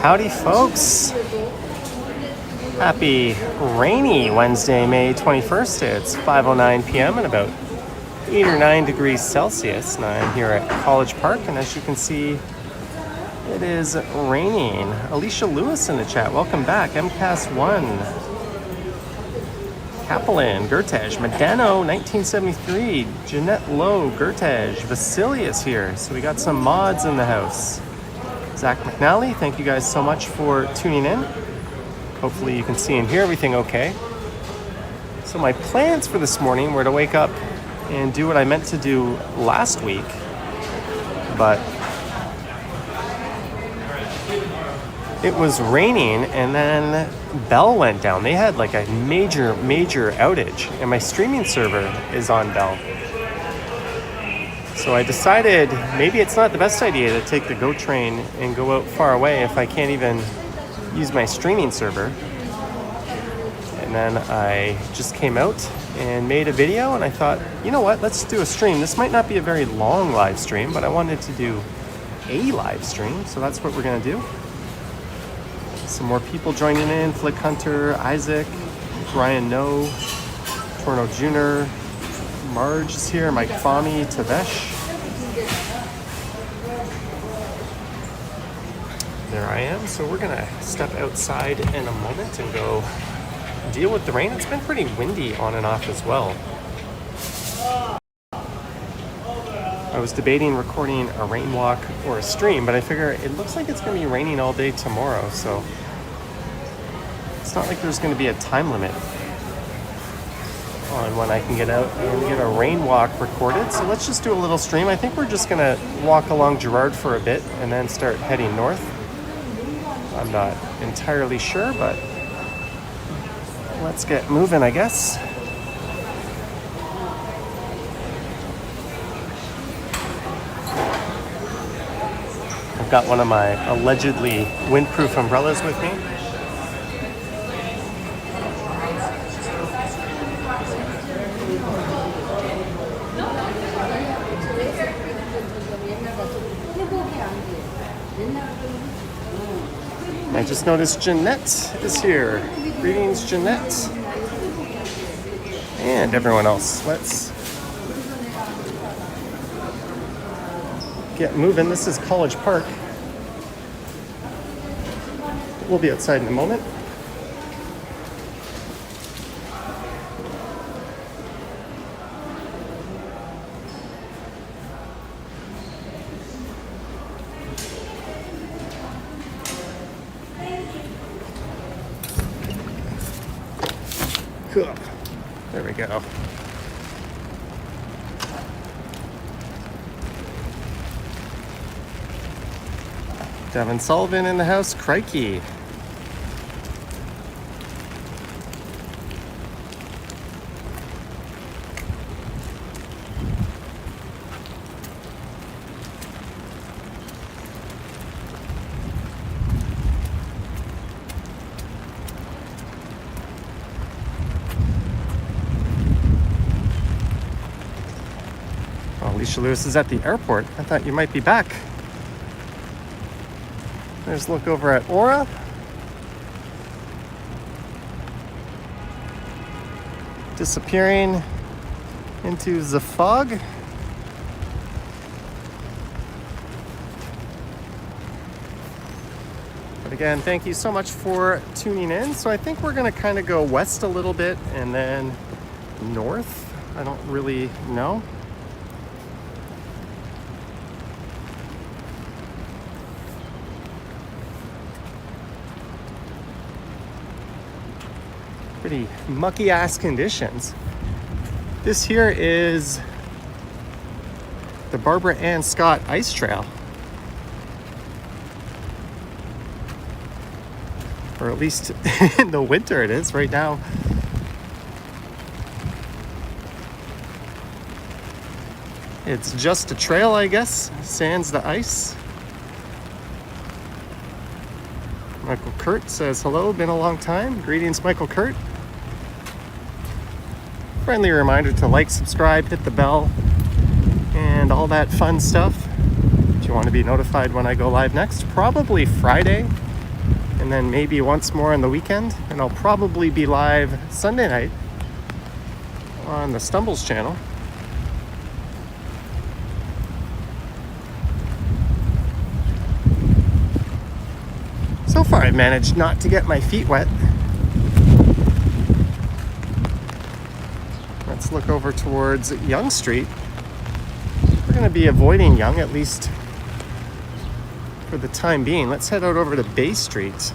Howdy, folks. Happy rainy Wednesday, May 21st. It's 5:09 p.m. and about 8 or 9 degrees Celsius. And I'm here at College Park, and as you can see, it is raining. Alicia Lewis in the chat. Welcome back. MCAS1. Kaplan, Gertej, Medano, 1973, Jeanette Lowe, Gertej, Vasilius here. So we got some mods in the house. Zach McNally, thank you guys so much for tuning in. Hopefully you can see and hear everything okay. So my plans for this morning were to wake up and do what I meant to do last week, but it was raining and then Bell went down. They had like a major outage and my streaming server is on Bell. So I decided maybe it's not the best idea to take the GO train and go out far away if I can't even use my streaming server. And then I just came out and made a video and I thought, you know what, let's do a stream. This might not be a very long live stream, but I wanted to do a live stream, so that's what we're gonna do. Some more people joining in, Flick Hunter, Isaac, Brian No, Torno Jr., Marge is here, Mike Fami, Tavesh. There I am. So we're gonna step outside in a moment and go deal with the rain. It's been pretty windy on and off as well. I was debating recording a rain walk or a stream, but I figure it looks like it's gonna be raining all day tomorrow, so it's not like there's gonna be a time limit on when I can get out and get a rain walk recorded. So let's just do a little stream. I think we're just gonna walk along Girard for a bit and then start heading north. I'm not entirely sure, but let's get moving, I guess. I've got one of my allegedly windproof umbrellas with me. I just noticed Jeanette is here. Greetings, Jeanette. And everyone else. Let's get moving. This is College Park. We'll be outside in a moment. Cool. There we go. Devin Sullivan in the house. Crikey. Alicia Lewis is at the airport. I thought you might be back. There's a look over at Aura. Disappearing into the fog. But again, thank you so much for tuning in. So I think we're going to kind of go west a little bit and then north. I don't really know. Pretty mucky ass conditions. This here is the Barbara Ann Scott Ice Trail. Or at least in the winter it is right now. It's just a trail, I guess, sans the ice. Michael Kurt says, hello, been a long time. Greetings, Michael Kurt. Friendly reminder to like, subscribe, hit the bell, and all that fun stuff. If you want to be notified when I go live next, probably Friday, and then maybe once more on the weekend. And I'll probably be live Sunday night on the Stumbles channel. So far, I've managed not to get my feet wet. Let's look over towards Yonge Street. We're going to be avoiding Yonge, at least for the time being. Let's head out over to Bay Street.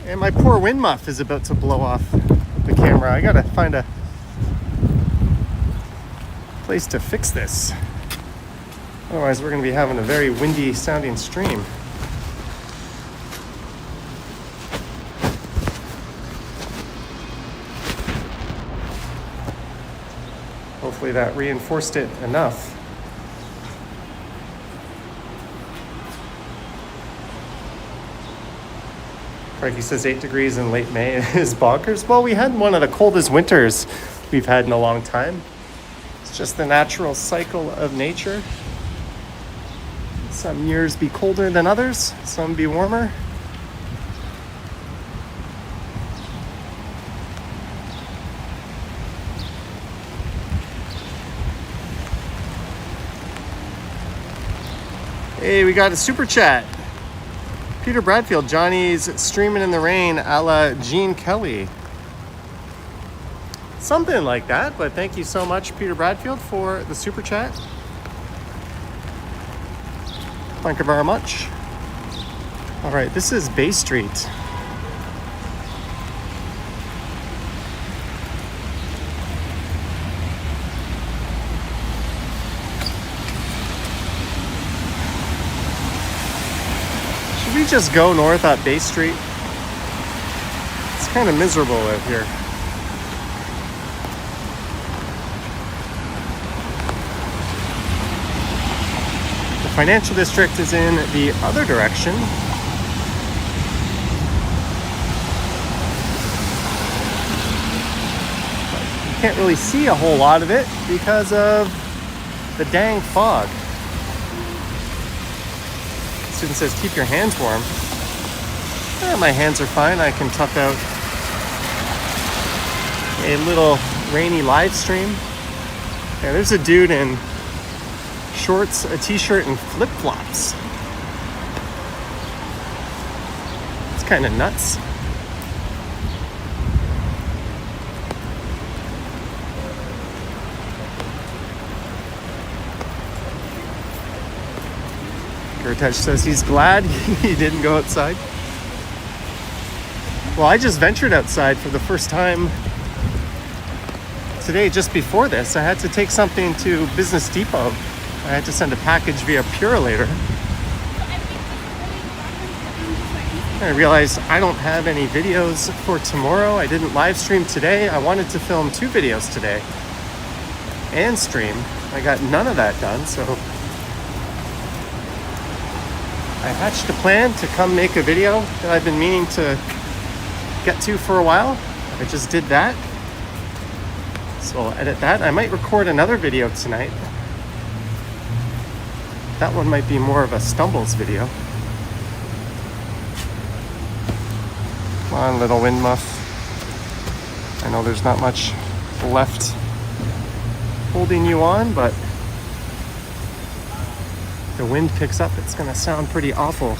And my poor wind muff is about to blow off the camera. I gotta find a place to fix this. Otherwise, we're gonna be having a very windy sounding stream. Hopefully that reinforced it enough. Frankie says 8 degrees in late May is bonkers. Well, we had one of the coldest winters we've had in a long time. It's just the natural cycle of nature. Some years be colder than others, some be warmer. Hey, we got a super chat. Peter Bradfield, Johnny's streaming in the rain a la Gene Kelly. Something like that, but thank you so much, Peter Bradfield, for the super chat. Thank you very much. All right, this is Bay Street. We just go north at Bay Street. It's kind of miserable out here. The financial district is in the other direction. You can't really see a whole lot of it because of the dang fog. Student says, keep your hands warm. My hands are fine. I can tuck out a little rainy live stream. Yeah, there's a dude in shorts, a t-shirt, and flip-flops. It's kind of nuts. Ritesh says he's glad he didn't go outside. Well, I just ventured outside for the first time today. Just before this, I had to take something to Business Depot. I had to send a package via Purolator. I realized I don't have any videos for tomorrow. I didn't live stream today. I wanted to film 2 videos today and stream. I got none of that done, so I hatched a plan to come make a video that I've been meaning to get to for a while. I just did that. So I'll edit that. I might record another video tonight. That one might be more of a stumbles video. Come on, little wind muff. I know there's not much left holding you on, but if the wind picks up, it's gonna sound pretty awful.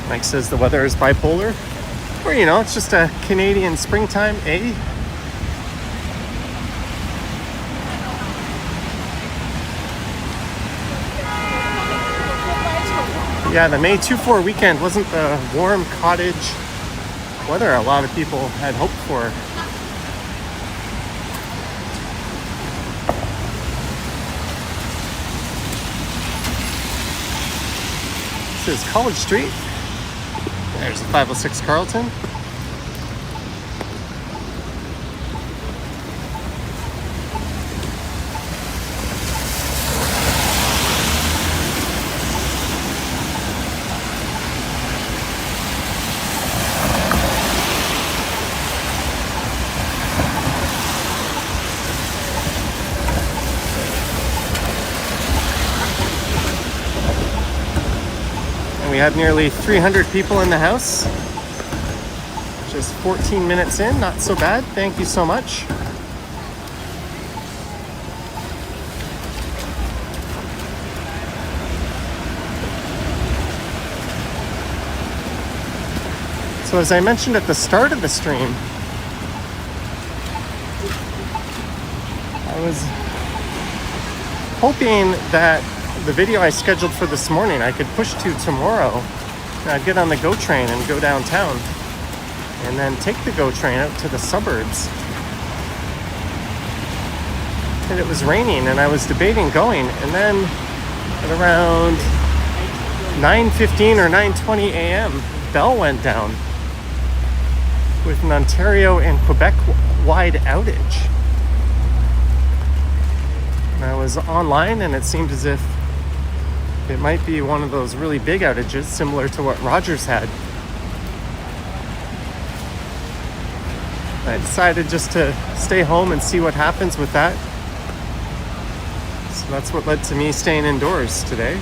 Mike says the weather is bipolar. Or, you know, it's just a Canadian springtime, eh? Yeah, the May 2-4 weekend wasn't the warm cottage weather a lot of people had hoped for. This is College Street. There's the 506 Carlton. And we have nearly 300 people in the house. Just 14 minutes in, not so bad. Thank you so much. So as I mentioned at the start of the stream, I was hoping that the video I scheduled for this morning I could push to tomorrow. And I'd get on the GO train and go downtown, and then take the GO train out to the suburbs. And it was raining, and I was debating going, and then at around 9:15 or 9:20 a.m., Bell went down with an Ontario and Quebec-wide outage. And I was online, and it seemed as if it might be one of those really big outages, similar to what Rogers had. I decided just to stay home and see what happens with that. So that's what led to me staying indoors today.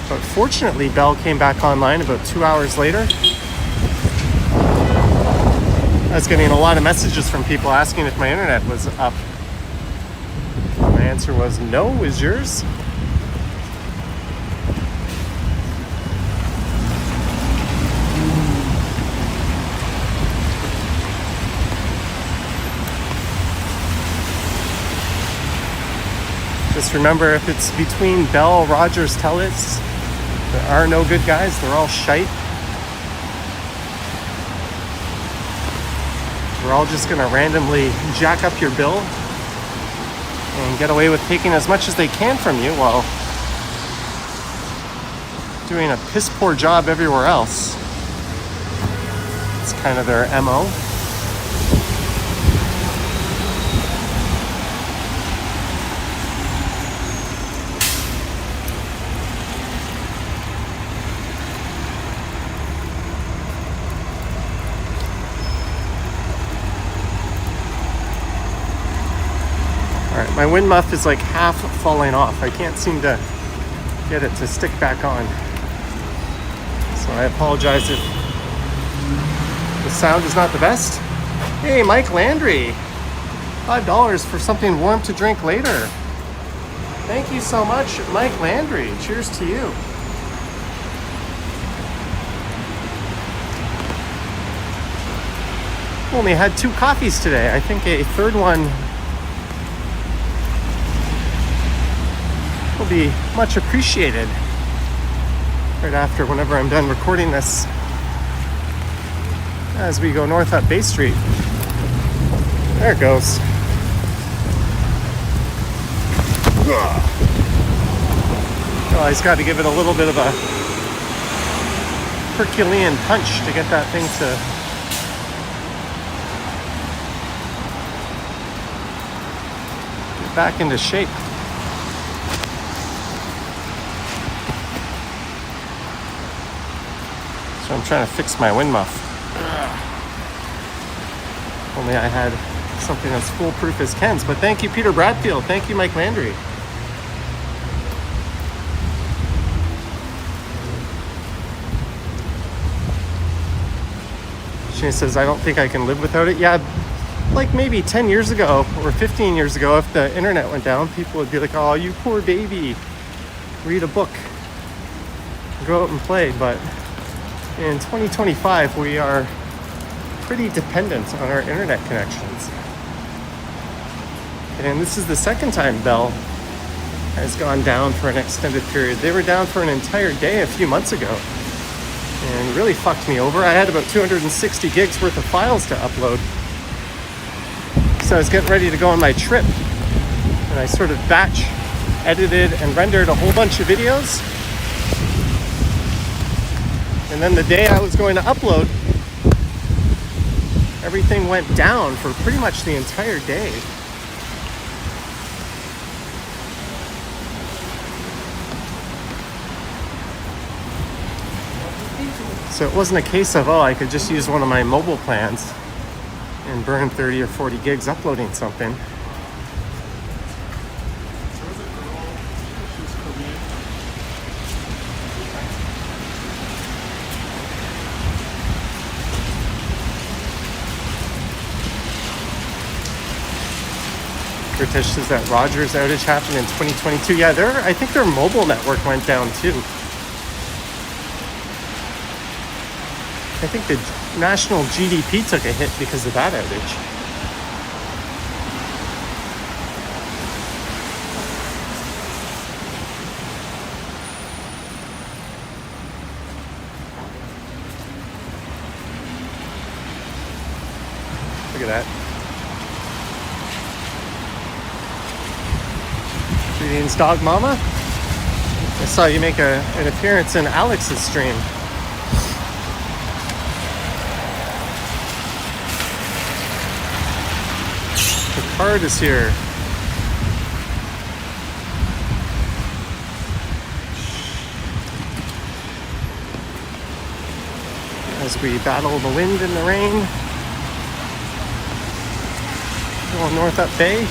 But fortunately, Bell came back online about 2 hours later. I was getting a lot of messages from people asking if my internet was up. My answer was no. Is yours? Just remember, if it's between Bell, Rogers, Telus, there are no good guys. They're all shite. We're all just going to randomly jack up your bill and get away with taking as much as they can from you while doing a piss poor job everywhere else. It's kind of their MO. Alright, my wind muff is like half falling off. I can't seem to get it to stick back on. So I apologize if the sound is not the best. Hey, Mike Landry, $5 for something warm to drink later. Thank you so much, Mike Landry. Cheers to you. Only had 2 coffees today. I think a third one will be much appreciated right after, whenever I'm done recording this, as we go north up Bay Street. There it goes. Oh, I just got to give it a little bit of a Herculean punch to get that thing to get back into shape. So I'm trying to fix my wind muff. Only I had something as foolproof as Ken's. But thank you, Peter Bradfield. Thank you, Mike Landry. She says, I don't think I can live without it. Yeah, like maybe 10 years ago or 15 years ago, if the internet went down, people would be like, oh, you poor baby, read a book, go out and play. But in 2025, we are pretty dependent on our internet connections. And this is the second time Bell has gone down for an extended period. They were down for an entire day a few months ago and really fucked me over. I had about 260 gigs worth of files to upload. So I was getting ready to go on my trip, and I sort of batch edited and rendered a whole bunch of videos. And then the day I was going to upload, everything went down for pretty much the entire day. So it wasn't a case of, oh, I could just use one of my mobile plans and burn 30 or 40 gigs uploading something. Ritesh says that Rogers outage happened in 2022. Yeah, I think their mobile network went down too. I think the national GDP took a hit because of that outage. Look at that. Greetings, Dog Mama. I saw you make an appearance in Alex's stream. Card is here. As we battle the wind and the rain, going north up Bay.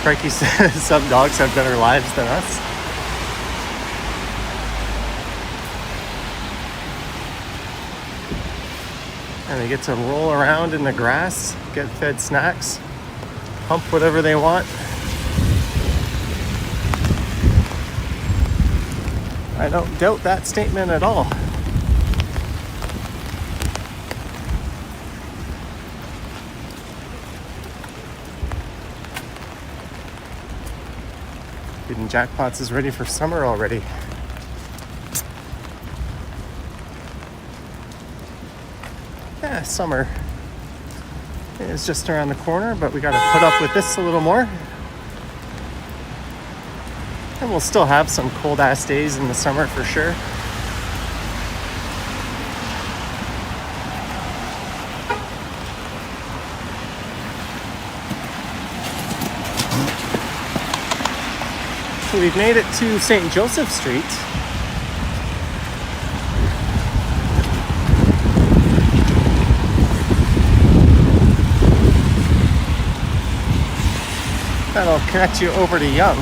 Crikey says some dogs have better lives than us. And they get to roll around in the grass, get fed snacks, pump whatever they want. I don't doubt that statement at all. Hidden Jackpots is ready for summer already. Yeah, summer is just around the corner, but we gotta put up with this a little more. And we'll still have some cold ass days in the summer for sure. So we've made it to St. Joseph Street. That'll connect you over to Young.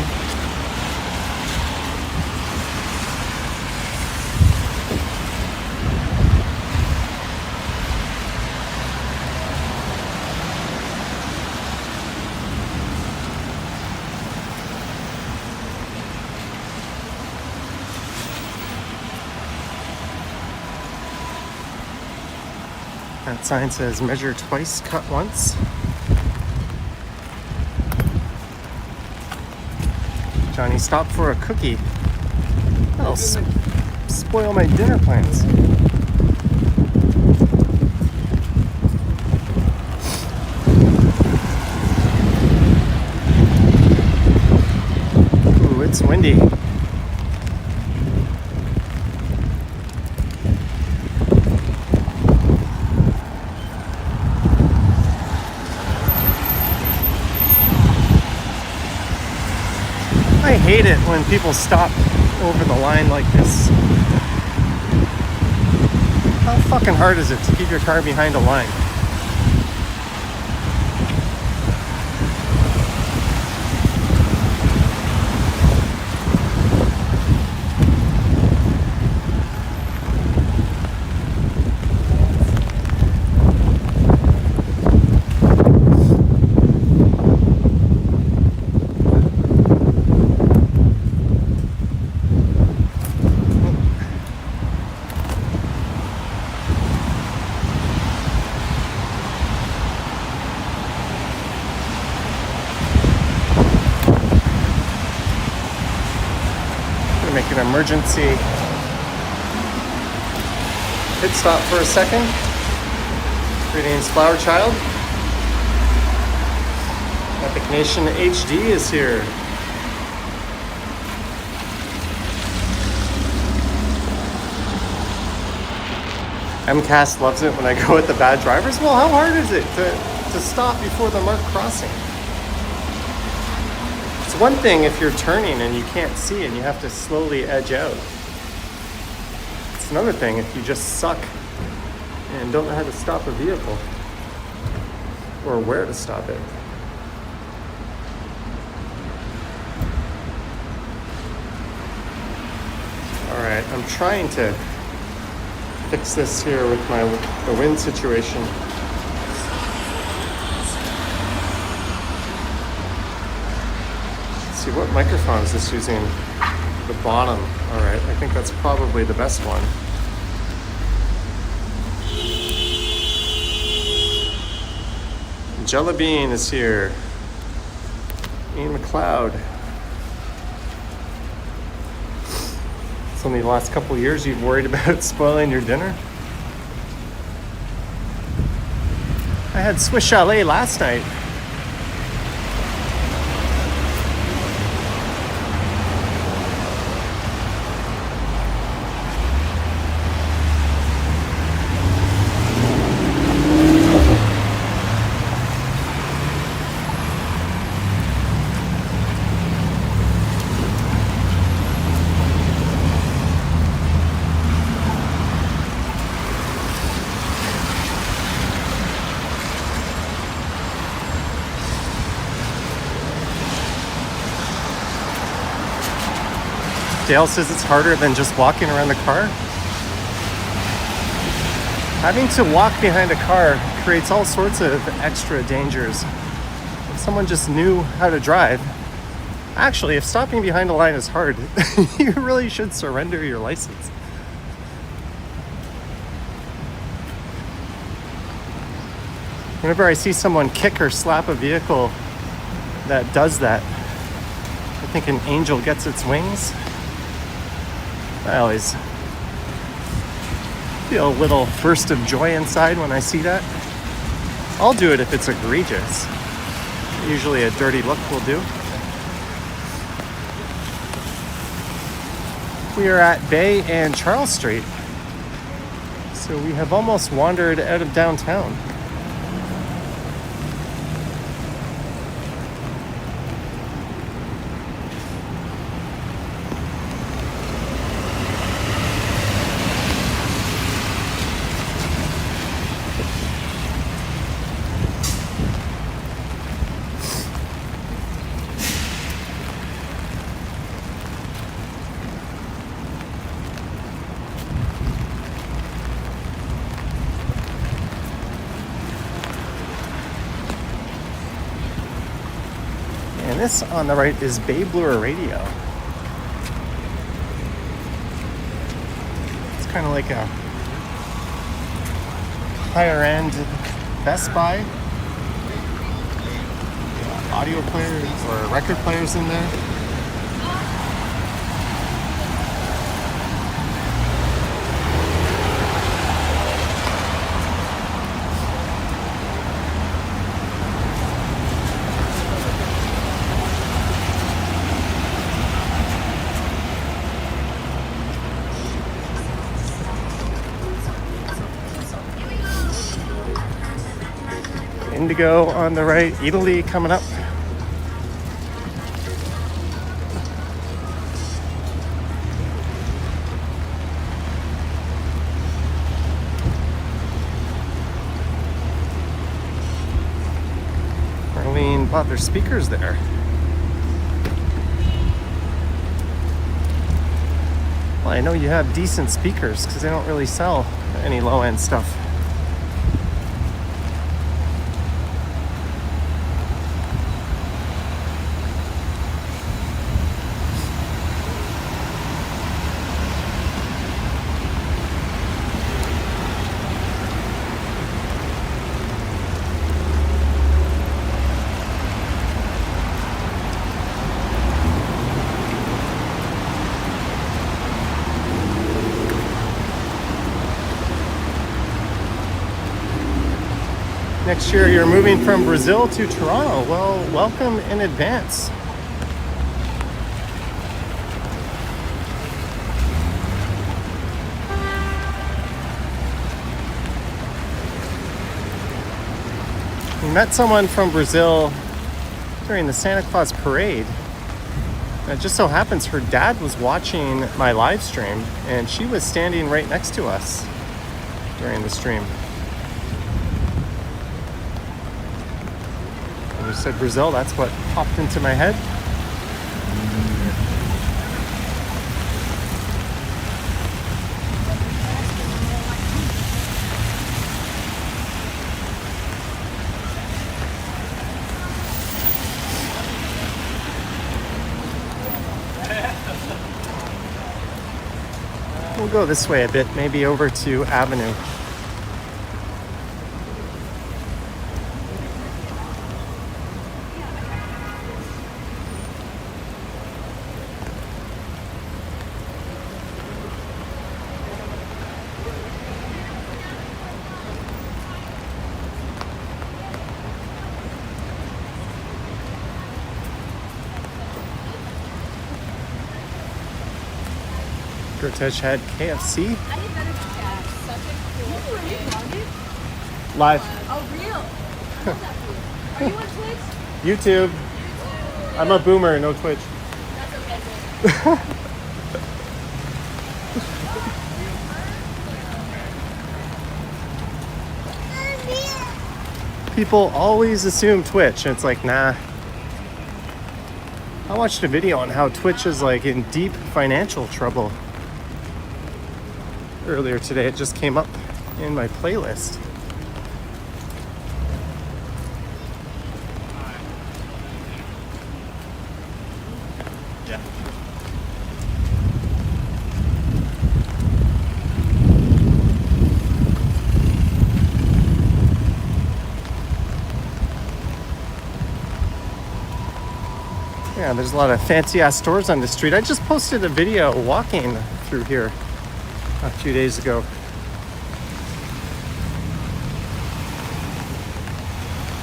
That sign says measure twice, cut once. Johnny, stop for a cookie. That'll spoil my dinner plans. Ooh, it's windy. I hate it when people stop over the line like this. How fucking hard is it to keep your car behind a line? Make an emergency pit stop for a second. Greetings, Flower Child. Epic Nation HD is here. MCAST loves it when I go with the bad drivers. Well, how hard is it to stop before the marked crossing? It's one thing if you're turning and you can't see and you have to slowly edge out. It's another thing if you just suck and don't know how to stop a vehicle or where to stop it. All right, I'm trying to fix this here with the wind situation. See, what microphone is this using? The bottom. All right, I think that's probably the best one. Jellybean is here. Ian McLeod. It's only the last couple of years you've worried about spoiling your dinner. I had Swiss Chalet last night. Dale says it's harder than just walking around the car. Having to walk behind a car creates all sorts of extra dangers. If someone just knew how to drive, actually, if stopping behind a line is hard, you really should surrender your license. Whenever I see someone kick or slap a vehicle that does that, I think an angel gets its wings. I always feel a little burst of joy inside when I see that. I'll do it if it's egregious. Usually a dirty look will do. We are at Bay and Charles Street, so we have almost wandered out of downtown. this on the right is Bay Blur Radio. It's kind of like a higher end Best Buy. Audio players or record players in there. Indigo on the right, Italy coming up. Marlene bought their speakers there. Well, I know you have decent speakers because they don't really sell any low-end stuff. Next year you're moving from Brazil to Toronto. Well, welcome in advance. We met someone from Brazil during the Santa Claus parade. And it just so happens her dad was watching my live stream and she was standing right next to us during the stream. When you said Brazil, that's what popped into my head. We'll go this way a bit, maybe over to Avenue. Cortege had KFC. Live. Oh, real? Are you on Twitch? YouTube. I'm a boomer, no Twitch. That's okay. People always assume Twitch, and it's like, nah. I watched a video on how Twitch is like in deep financial trouble. Earlier today, it just came up in my playlist. Yeah. Yeah, there's a lot of fancy ass stores on the street. I just posted a video walking through here a few days ago.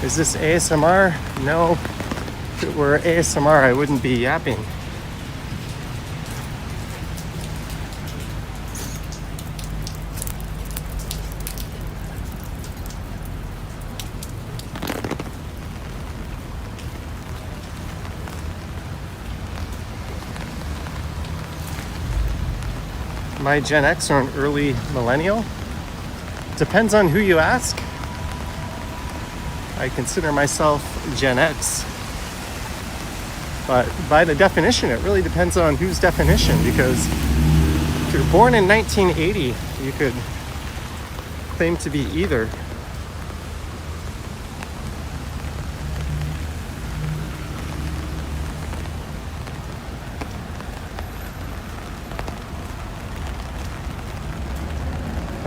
Is this ASMR? No. If it were ASMR, I wouldn't be yapping. Am I Gen X or an early millennial? Depends on who you ask. I consider myself Gen X. But by the definition, it really depends on whose definition, because if you're born in 1980, you could claim to be either.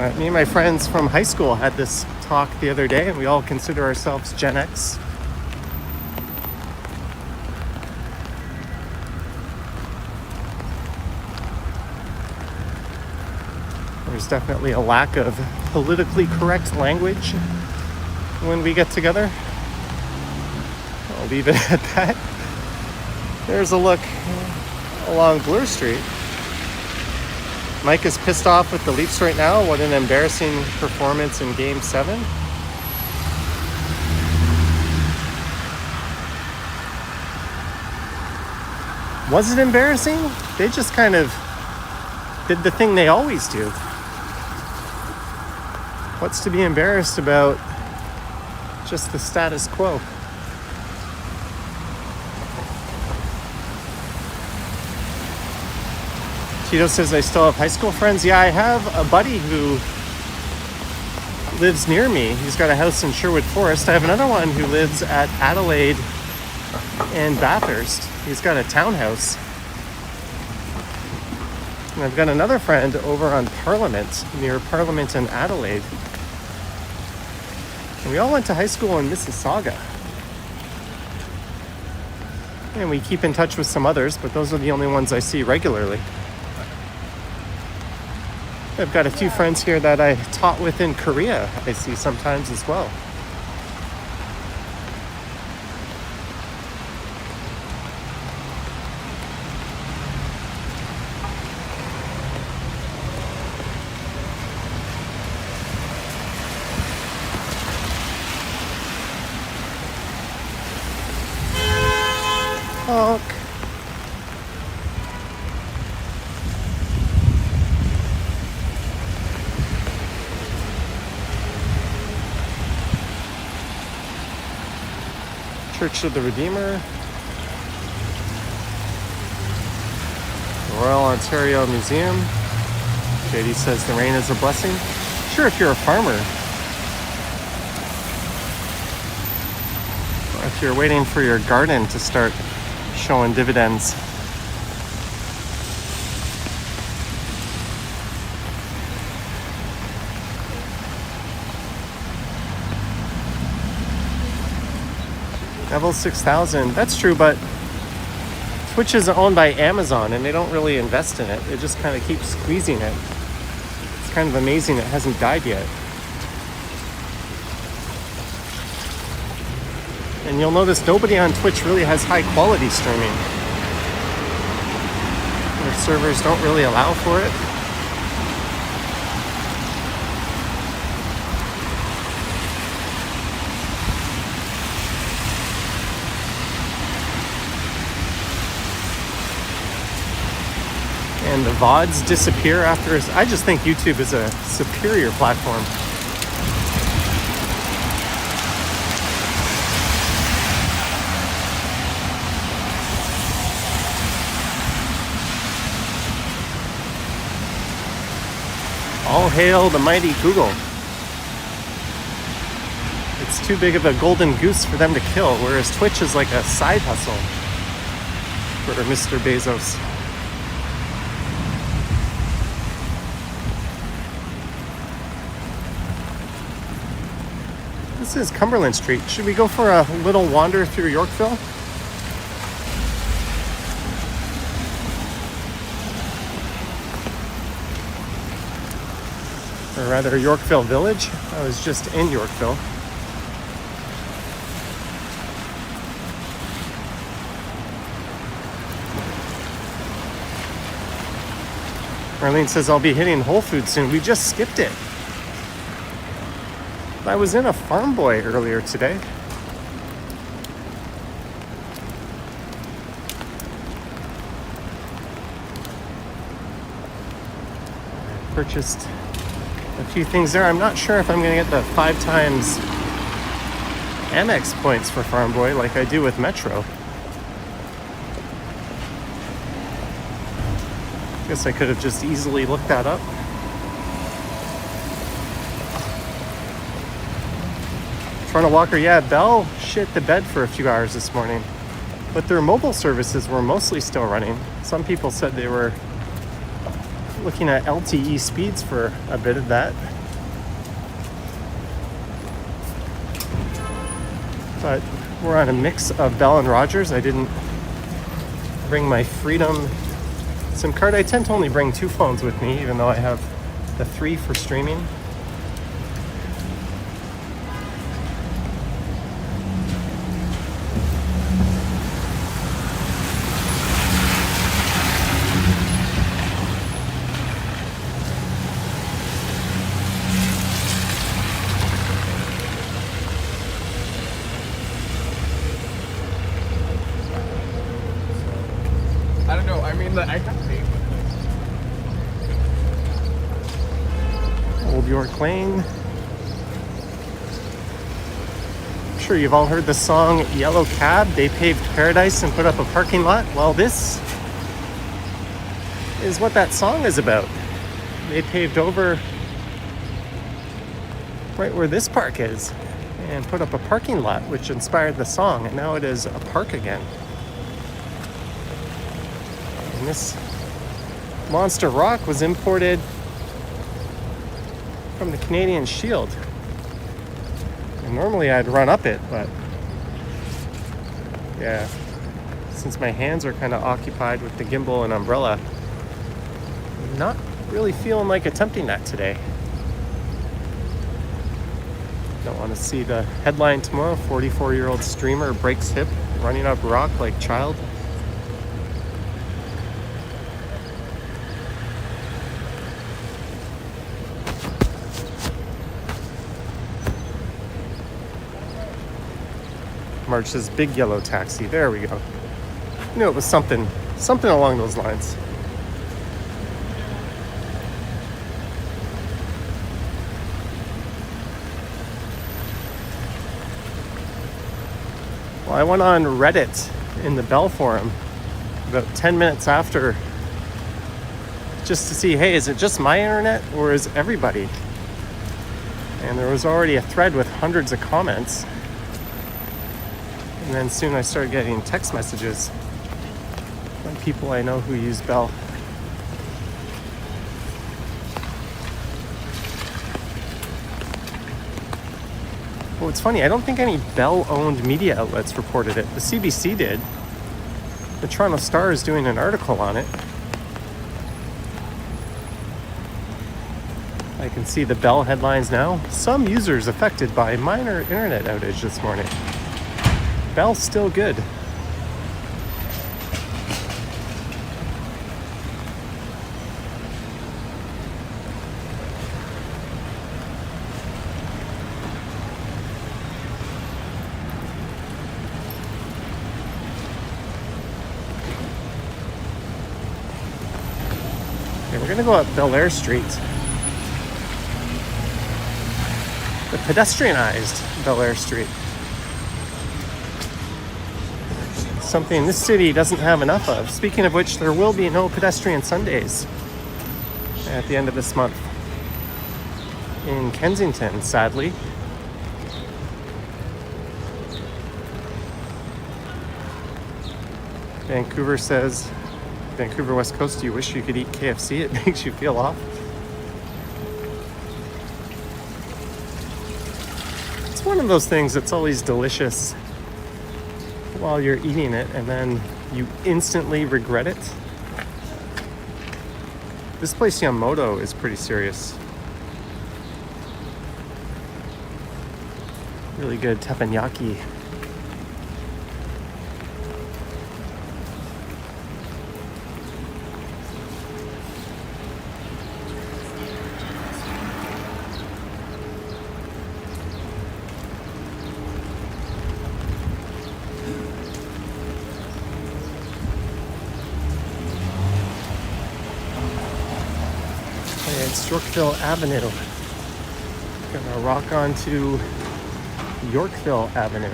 Me and my friends from high school had this talk the other day, and we all consider ourselves Gen X. There's definitely a lack of politically correct language when we get together. I'll leave it at that. There's a look along Bloor Street. Mike is pissed off with the Leafs right now. What an embarrassing performance in Game 7. Was it embarrassing? They just kind of did the thing they always do. What's to be embarrassed about just the status quo? Tito says, I still have high school friends. Yeah, I have a buddy who lives near me. He's got a house in Sherwood Forest. I have another one who lives at Adelaide and Bathurst. He's got a townhouse. And I've got another friend over on Parliament, near Parliament in Adelaide. And we all went to high school in Mississauga. And we keep in touch with some others, but those are the only ones I see regularly. I've got a few friends here that I taught with in Korea I see sometimes as well. Honk. Church of the Redeemer, Royal Ontario Museum. JD says the rain is a blessing. Sure, if you're a farmer, or if you're waiting for your garden to start showing dividends. Level 6,000. That's true, but Twitch is owned by Amazon and they don't really invest in it. They just kind of keep squeezing it. It's kind of amazing it hasn't died yet. And you'll notice nobody on Twitch really has high quality streaming. Their servers don't really allow for it. And the VODs disappear after. I just think YouTube is a superior platform. All hail the mighty Google. It's too big of a golden goose for them to kill, whereas Twitch is like a side hustle for Mr. Bezos. This is Cumberland Street. Should we go for a little wander through Yorkville? Or rather, Yorkville Village. I was just in Yorkville. Marlene says, I'll be hitting Whole Foods soon. We just skipped it. I was in a Farm Boy earlier today. I purchased a few things there. I'm not sure if I'm going to get the 5 times Amex points for Farm Boy like I do with Metro. Guess I could have just easily looked that up. Toronto Walker, yeah, Bell shit the bed for a few hours this morning, but their mobile services were mostly still running. Some people said they were looking at LTE speeds for a bit of that. but we're on a mix of Bell and Rogers. I didn't bring my Freedom SIM card. I tend to only bring 2 phones with me, even though I have the 3 for streaming. I don't know. I mean, I got paid. Old York Lane. I'm sure you've all heard the song Yellow Cab. They paved paradise and put up a parking lot. Well, this is what that song is about. They paved over right where this park is and put up a parking lot, which inspired the song, and now it is a park again. And this monster rock was imported from the Canadian Shield. And normally I'd run up it, but yeah, since my hands are kind of occupied with the gimbal and umbrella, I'm not really feeling like attempting that today. Don't want to see the headline tomorrow: 44-year-old streamer breaks hip running up rock like child. Marge says big yellow taxi. There we go. I knew it was something along those lines. Well, I went on Reddit in the Bell forum about 10 minutes after, just to see, hey, is it just my internet or is everybody? And there was already a thread with hundreds of comments. And then soon I started getting text messages from people I know who use Bell. Well, it's funny, I don't think any Bell-owned media outlets reported it. The CBC did. The Toronto Star is doing an article on it. I can see the Bell headlines now. Some users affected by minor internet outage this morning. Bell's still good. Okay, we're gonna go up Bel Air Street. The pedestrianized Bel Air Street. Something this city doesn't have enough of. Speaking of which, there will be no pedestrian Sundays at the end of this month in Kensington, sadly. Vancouver says, Vancouver West Coast, do you wish you could eat KFC? It makes you feel off. It's one of those things that's always delicious while you're eating it, and then you instantly regret it. This place Yamamoto is pretty serious. Really good teppanyaki. It's Yorkville Avenue. Gonna rock onto Yorkville Avenue.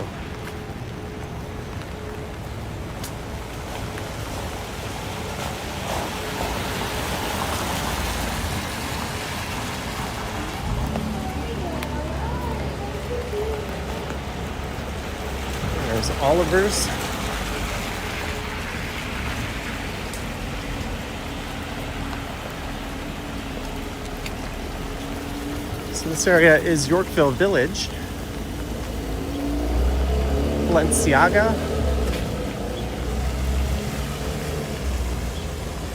There's Oliver's. So this area is Yorkville Village. Balenciaga.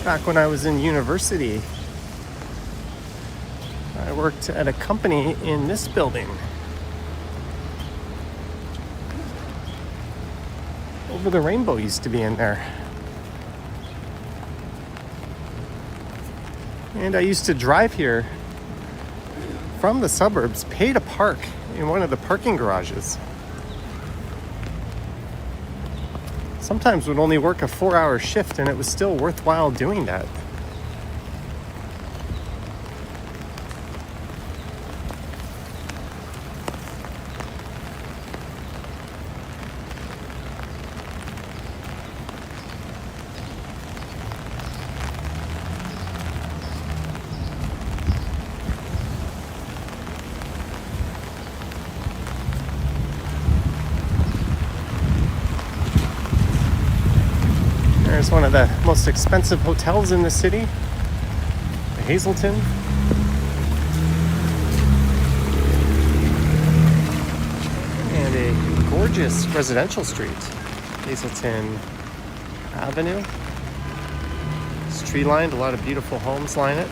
Back when I was in university, I worked at a company in this building. Over the Rainbow used to be in there. And I used to drive here from the suburbs, pay to park in one of the parking garages. Sometimes would only work a 4-hour shift and it was still worthwhile doing that. There's one of the most expensive hotels in the city, the Hazelton. And a gorgeous residential street, Hazelton Avenue. It's tree lined, a lot of beautiful homes line it.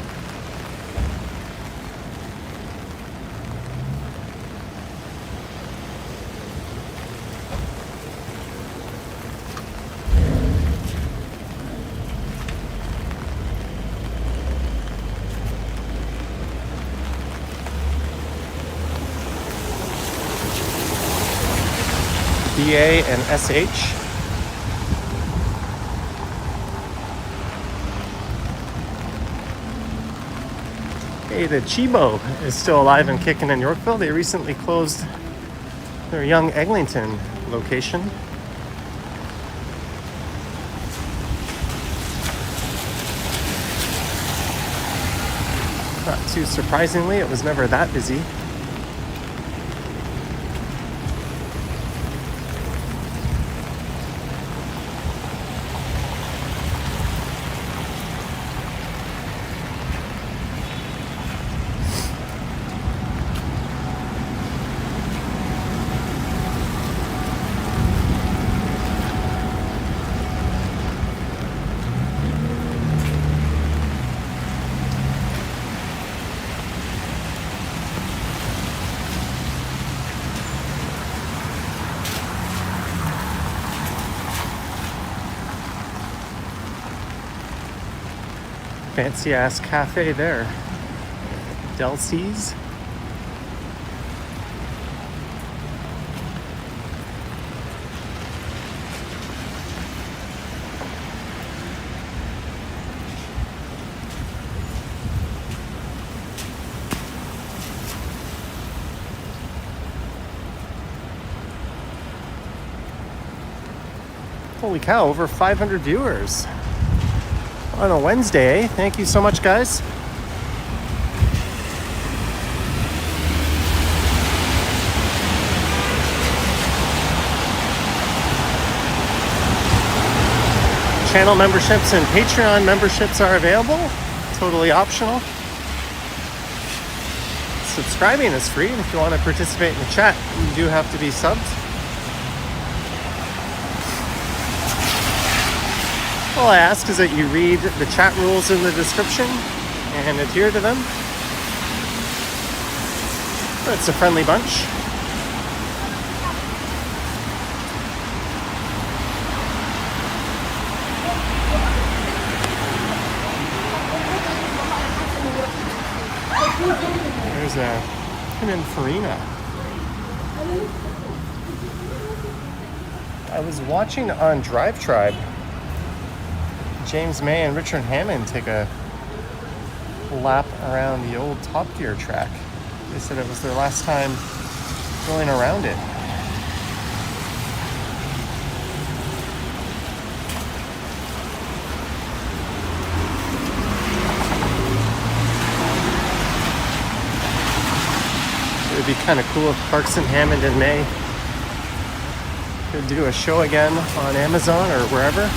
BA and SH. Hey, the Chibo is still alive and kicking in Yorkville. They recently closed their Young Eglinton location. Not too surprisingly, it was never that busy. Fancy ass cafe there. Delcy's. Holy cow, over 500 viewers on a Wednesday. Thank you so much, guys. Channel memberships and Patreon memberships are available, totally optional. Subscribing is free, and if you want to participate in the chat, you do have to be subbed. All I ask is that you read the chat rules in the description and adhere to them. It's a friendly bunch. There's a Pininfarina. I was watching on Drive Tribe James May and Richard Hammond take a lap around the old Top Gear track. They said it was their last time going around it. It would be kind of cool if Clarkson, Hammond, and May could do a show again on Amazon or wherever.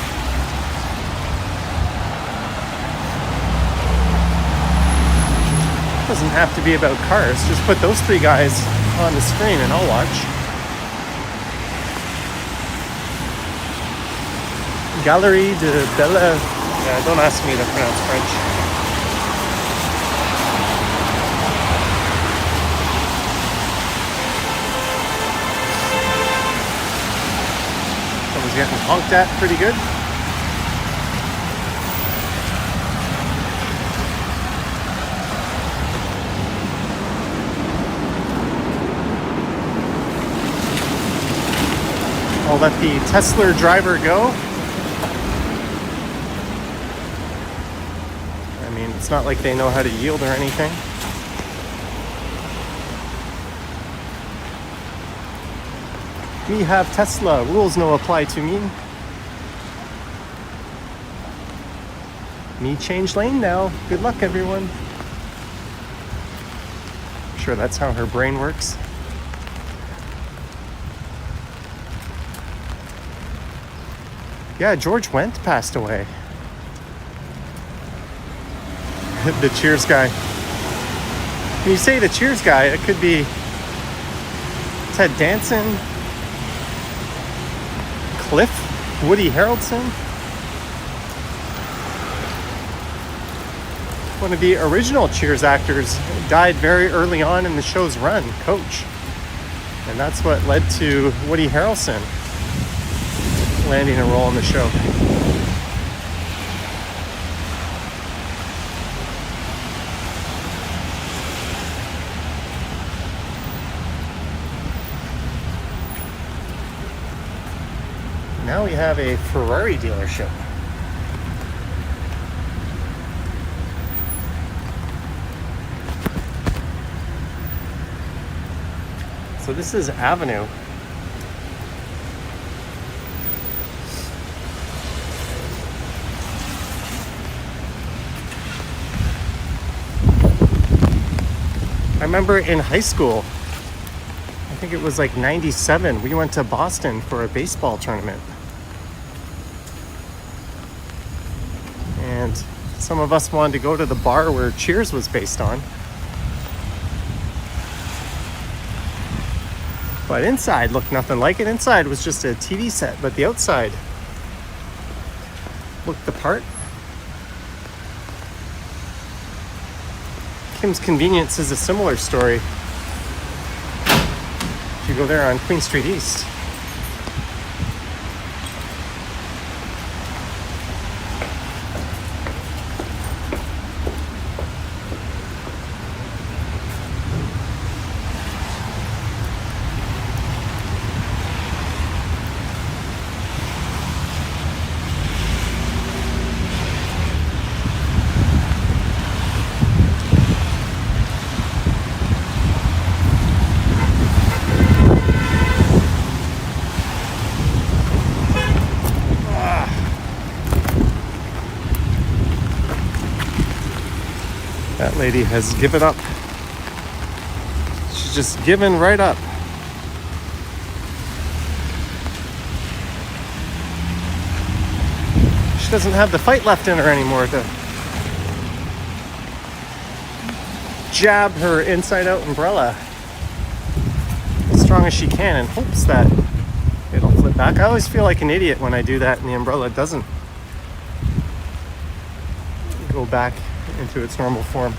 Doesn't have to be about cars. Just put those three guys on the screen and I'll watch. Galerie de Belle. Yeah, don't ask me to pronounce French. Someone's getting honked at pretty good. I'll let the Tesla driver go. I mean, it's not like they know how to yield or anything. Me have Tesla, rules no apply to me. Me change lane now. Good luck, everyone. I'm sure that's how her brain works. Yeah, George Wendt passed away. The Cheers guy. When you say the Cheers guy, it could be Ted Danson, Cliff, Woody Harrelson. One of the original Cheers actors died very early on in the show's run, Coach. And that's what led to Woody Harrelson landing a role in the show. Now we have a Ferrari dealership. So this is Avenue. I remember in high school, I think it was like 97, we went to Boston for a baseball tournament. And some of us wanted to go to the bar where Cheers was based on. But inside looked nothing like it. Inside was just a TV set, but the outside looked the part. Kim's Convenience is a similar story. If you go there on Queen Street East. That lady has given up. She's just given right up. She doesn't have the fight left in her anymore to jab her inside-out umbrella as strong as she can in hopes that it'll flip back. I always feel like an idiot when I do that and the umbrella doesn't go back into its normal form.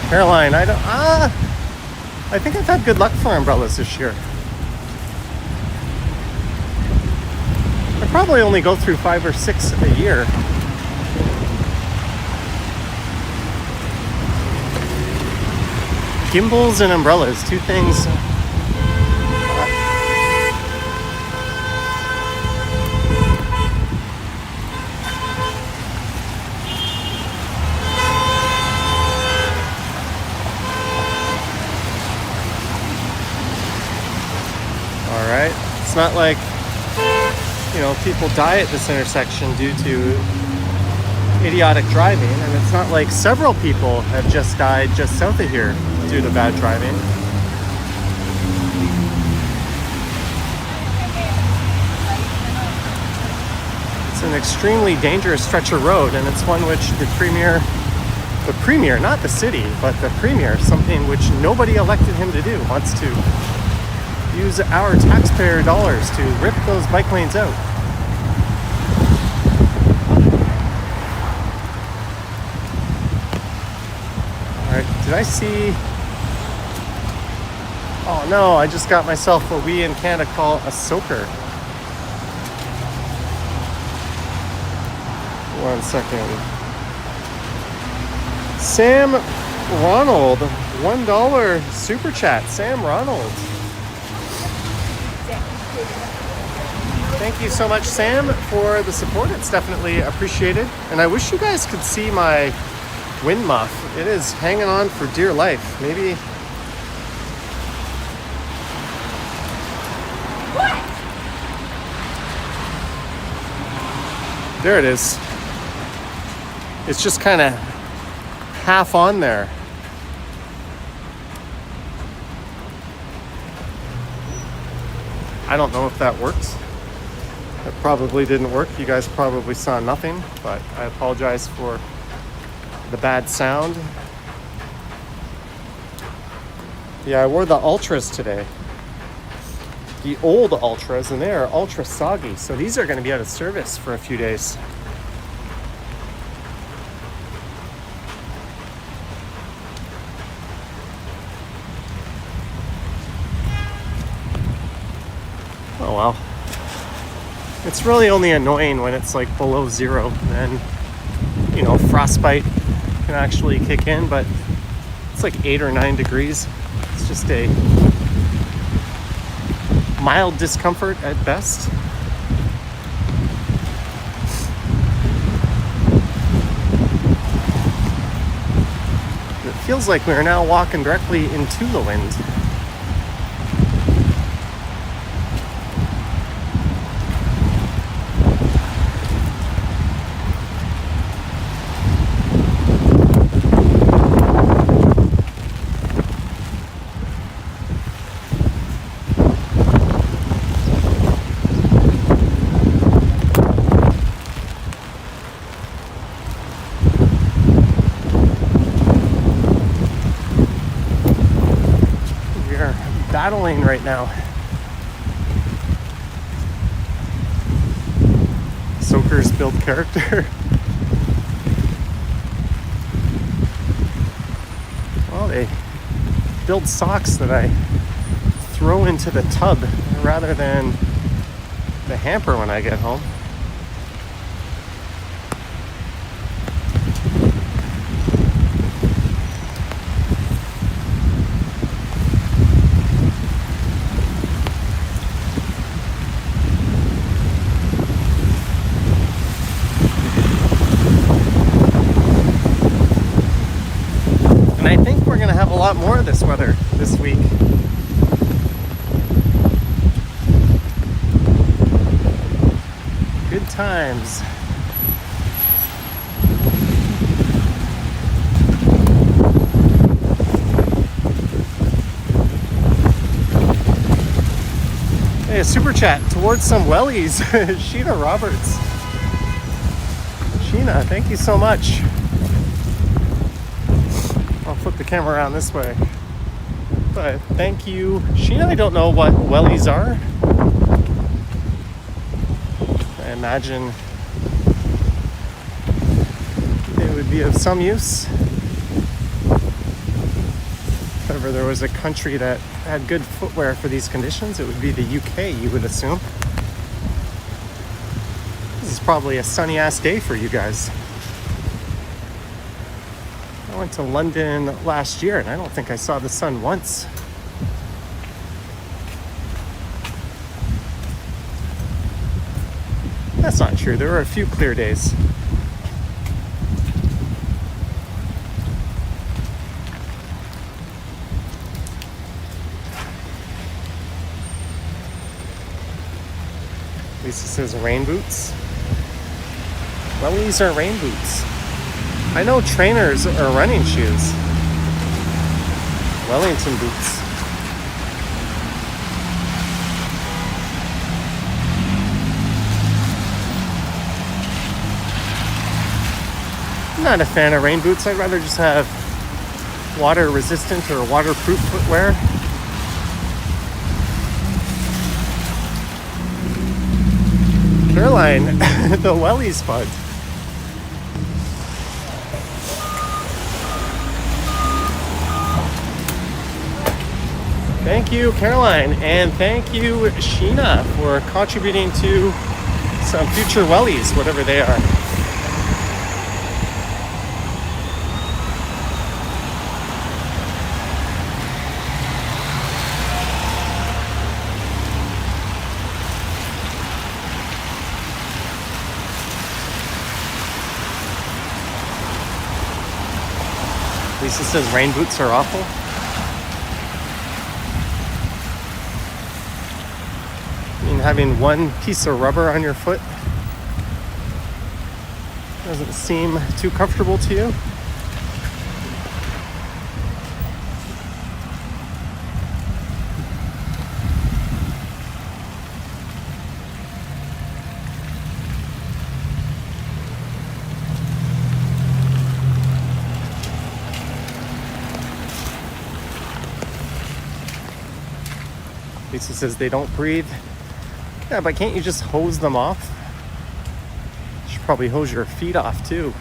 Caroline, I think I've had good luck for umbrellas this year. I probably only go through 5 or 6 a year. Gimbals and umbrellas, two things It's not like, people die at this intersection due to idiotic driving, and it's not like several people have just died just south of here due to bad driving. It's an extremely dangerous stretch of road, and it's one which the premier, not the city, but the premier, something which nobody elected him to do, wants to use our taxpayer dollars to rip those bike lanes out. All right, did I see? Oh no, I just got myself what we in Canada call a soaker. One second. Sam Ronald, $1 super chat. Sam Ronald. Thank you so much, Sam, for the support. It's definitely appreciated. And I wish you guys could see my wind muff. It is hanging on for dear life. Maybe. What? There it is. It's just kind of half on there. I don't know if that works. It probably didn't work. You guys probably saw nothing, but I apologize for the bad sound. Yeah, I wore the Ultras today. The old Ultras, and they are ultra soggy. So these are going to be out of service for a few days. Oh well. It's really only annoying when it's like below zero, and then, frostbite can actually kick in, but it's like 8 or 9 degrees. It's just a mild discomfort at best. It feels like we're now walking directly into the wind. Battling right now. Soakers build character. Well, they build socks that I throw into the tub rather than the hamper when I get home. A lot more of this weather this week. Good times. Hey, a super chat towards some wellies. Sheena Roberts. Sheena, thank you so much. I'll flip the camera around this way. But thank you. Sheena, I don't know what wellies are. I imagine they would be of some use. If ever there was a country that had good footwear for these conditions, it would be the UK, you would assume. This is probably a sunny ass day for you guys. I went to London last year and I don't think I saw the sun once. That's not true. There were a few clear days. Lisa says rain boots. Well, these are rain boots. I know trainers are running shoes. Wellington boots. I'm not a fan of rain boots. I'd rather just have water resistant or waterproof footwear. Caroline, the welly spud. Thank you, Caroline, and thank you, Sheena, for contributing to some future wellies, whatever they are. Lisa says rain boots are awful. I mean, having one piece of rubber on your foot doesn't seem too comfortable to you. Lisa says they don't breathe. Yeah, but can't you just hose them off? You should probably hose your feet off too.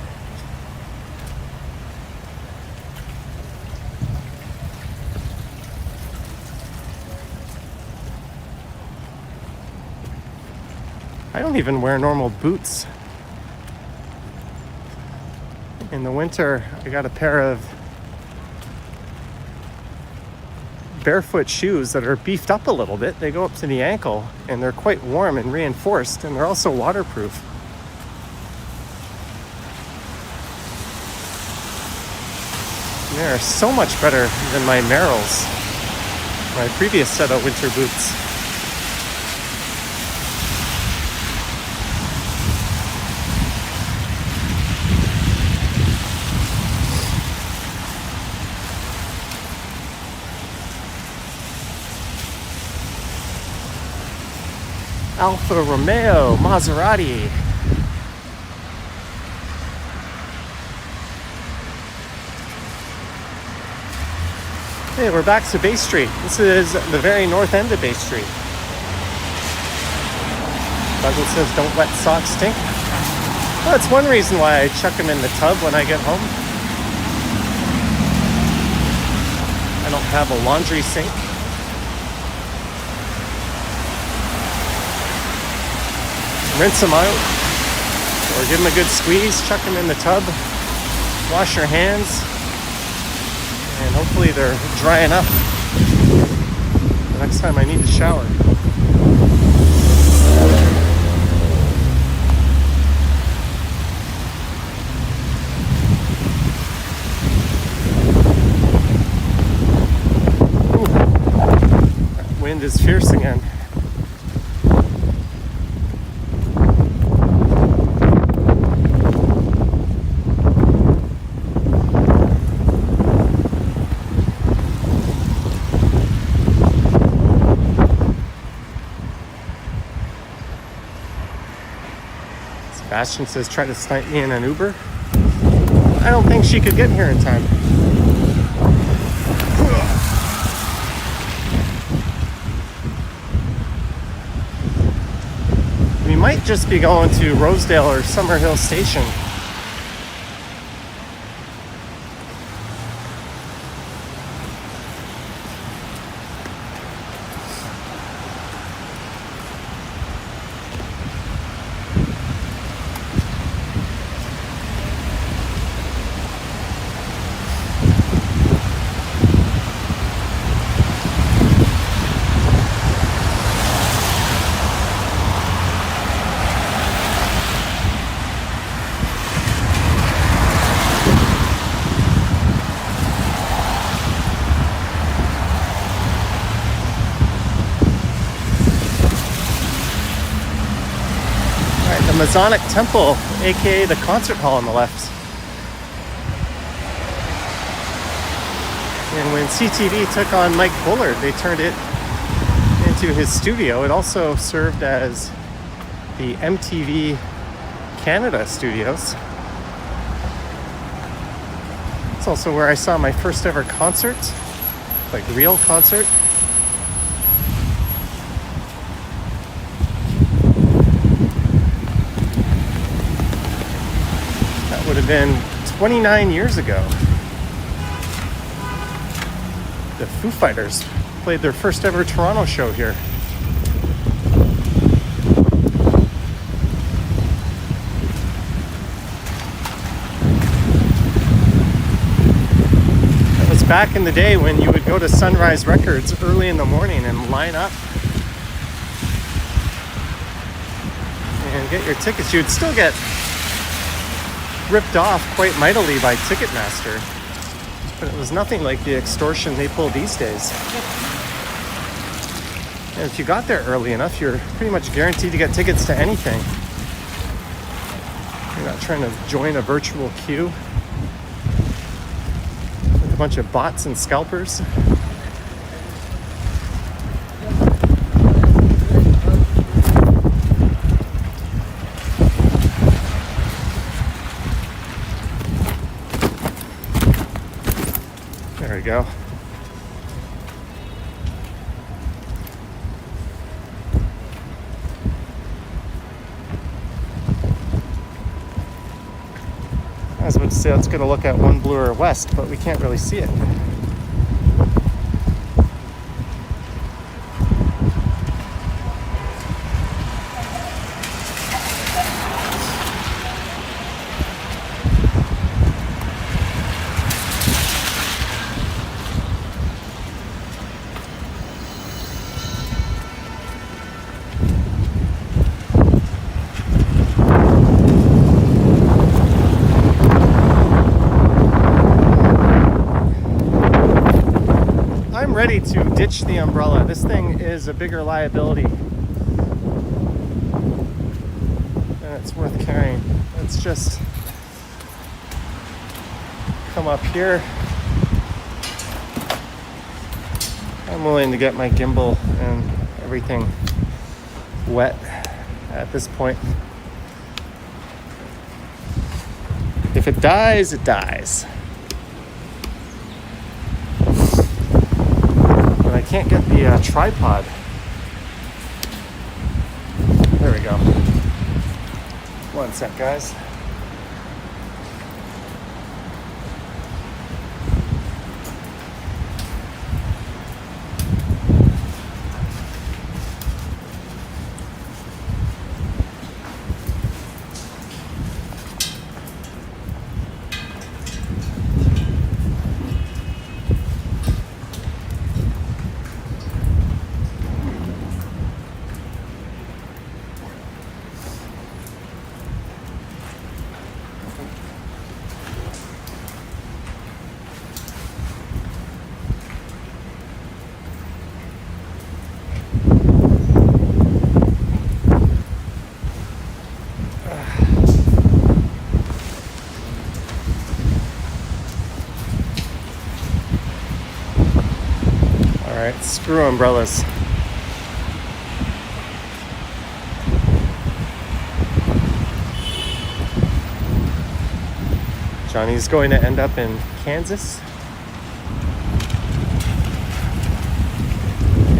I don't even wear normal boots. In the winter, I got a pair of barefoot shoes that are beefed up a little bit. They go up to the ankle and they're quite warm and reinforced, and they're also waterproof. And they're so much better than my Merrells, my previous set of winter boots. Alfa Romeo, Maserati. Hey, we're back to Bay Street. This is the very north end of Bay Street. Douglas says, don't wet socks stink. Well, that's one reason why I chuck them in the tub when I get home. I don't have a laundry sink. Rinse them out, or give them a good squeeze, chuck them in the tub, wash your hands, and hopefully they're dry enough the next time I need to shower. Ooh, that wind is fierce again. Ashton says, try to snipe me in an Uber. I don't think she could get here in time. We might just be going to Rosedale or Summerhill Station. Masonic Temple, aka the concert hall on the left. And when CTV took on Mike Bullard, they turned it into his studio. It also served as the MTV Canada studios. It's also where I saw my first ever concert, like real concert. That would have been 29 years ago. The Foo Fighters played their first ever Toronto show here. That was back in the day when you would go to Sunrise Records early in the morning and line up and get your tickets. You'd still get ripped off quite mightily by Ticketmaster, but it was nothing like the extortion they pull these days. And if you got there early enough, you're pretty much guaranteed to get tickets to anything. You're not trying to join a virtual queue with a bunch of bots and scalpers. There we go. I was about to say let's get a look at One Bloor West, but we can't really see it. I'm ready to ditch the umbrella. This thing is a bigger liability than it's worth carrying. Let's just come up here. I'm willing to get my gimbal and everything wet at this point. If it dies, it dies. I can't get the tripod. There we go. One sec, guys. Alright, screw umbrellas. Johnny's going to end up in Kansas.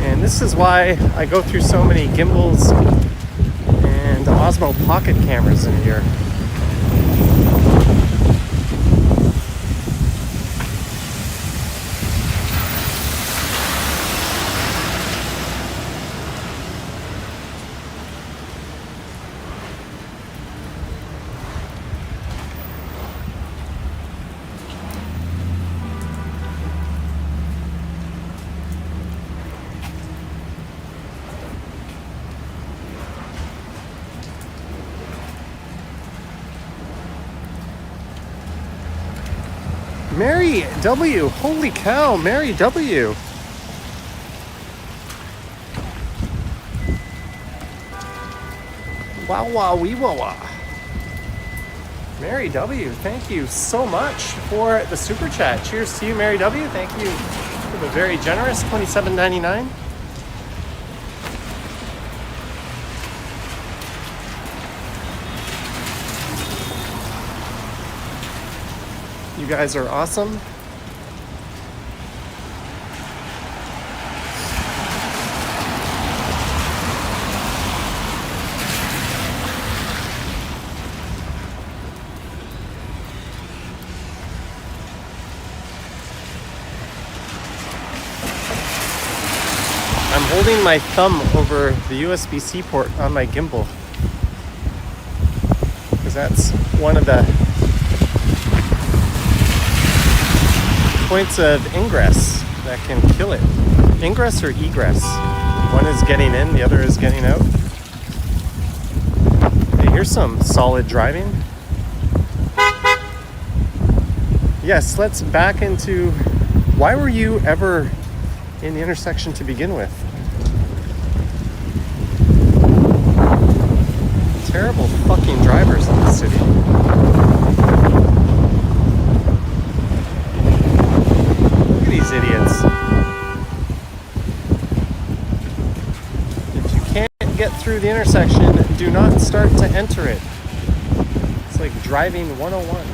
And this is why I go through so many gimbals and Osmo Pocket cameras in a year. Mary W. Holy cow, Mary W. Wow, wow, wee, wah, wah. Mary W, thank you so much for the super chat. Cheers to you, Mary W. Thank you for the very generous $27.99. You guys are awesome. I'm holding my thumb over the USB-C port on my gimbal because that's one of the points of ingress that can kill it. Ingress or egress? One is getting in, the other is getting out. Hey, here's some solid driving. Yes, let's back into why were you ever in the intersection to begin with? Terrible fucking drivers in this city. Look at these idiots. If you can't get through the intersection, do not start to enter it. It's like driving 101.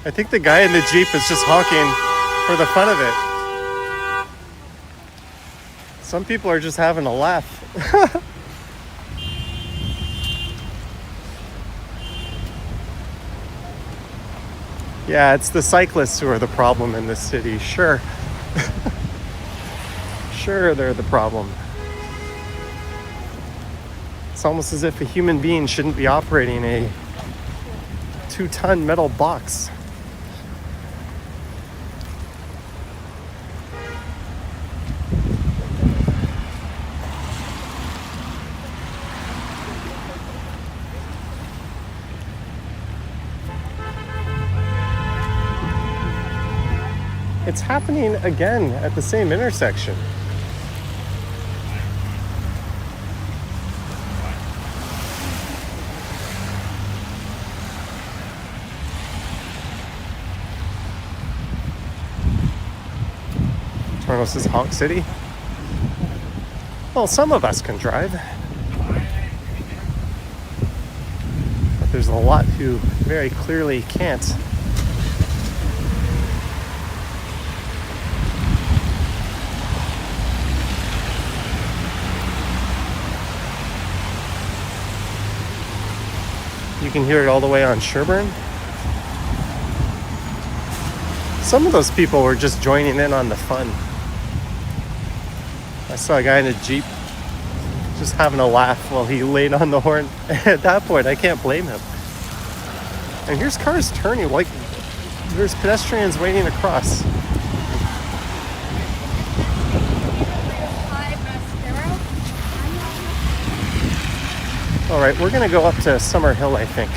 I think the guy in the Jeep is just honking for the fun of it. Some people are just having a laugh. Yeah, it's the cyclists who are the problem in this city, sure. Sure, they're the problem. It's almost as if a human being shouldn't be operating a 2-ton metal box. It's happening again at the same intersection. Toronto is Honk City. Well, some of us can drive. But there's a lot who very clearly can't. You can hear it all the way on Sherburne. Some of those people were just joining in on the fun. I saw a guy in a Jeep just having a laugh while he laid on the horn. At that point, I can't blame him. And here's cars turning, like there's pedestrians waiting to cross. All right, we're gonna go up to Summer Hill, I think.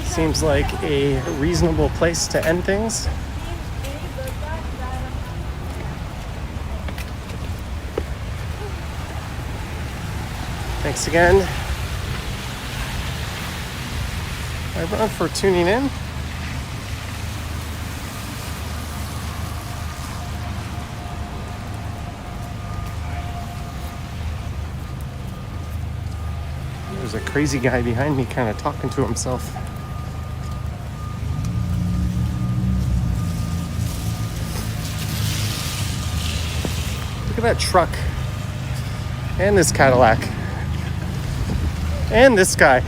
Seems like a reasonable place to end things. Thanks again, everyone, for tuning in. There's a crazy guy behind me kind of talking to himself. Look at that truck and this Cadillac. And this guy.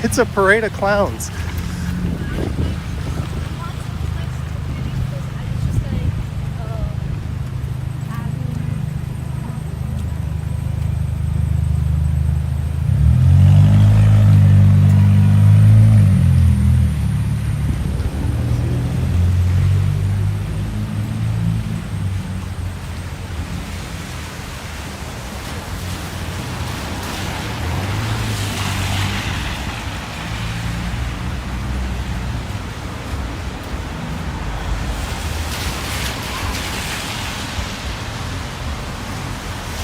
It's a parade of clowns.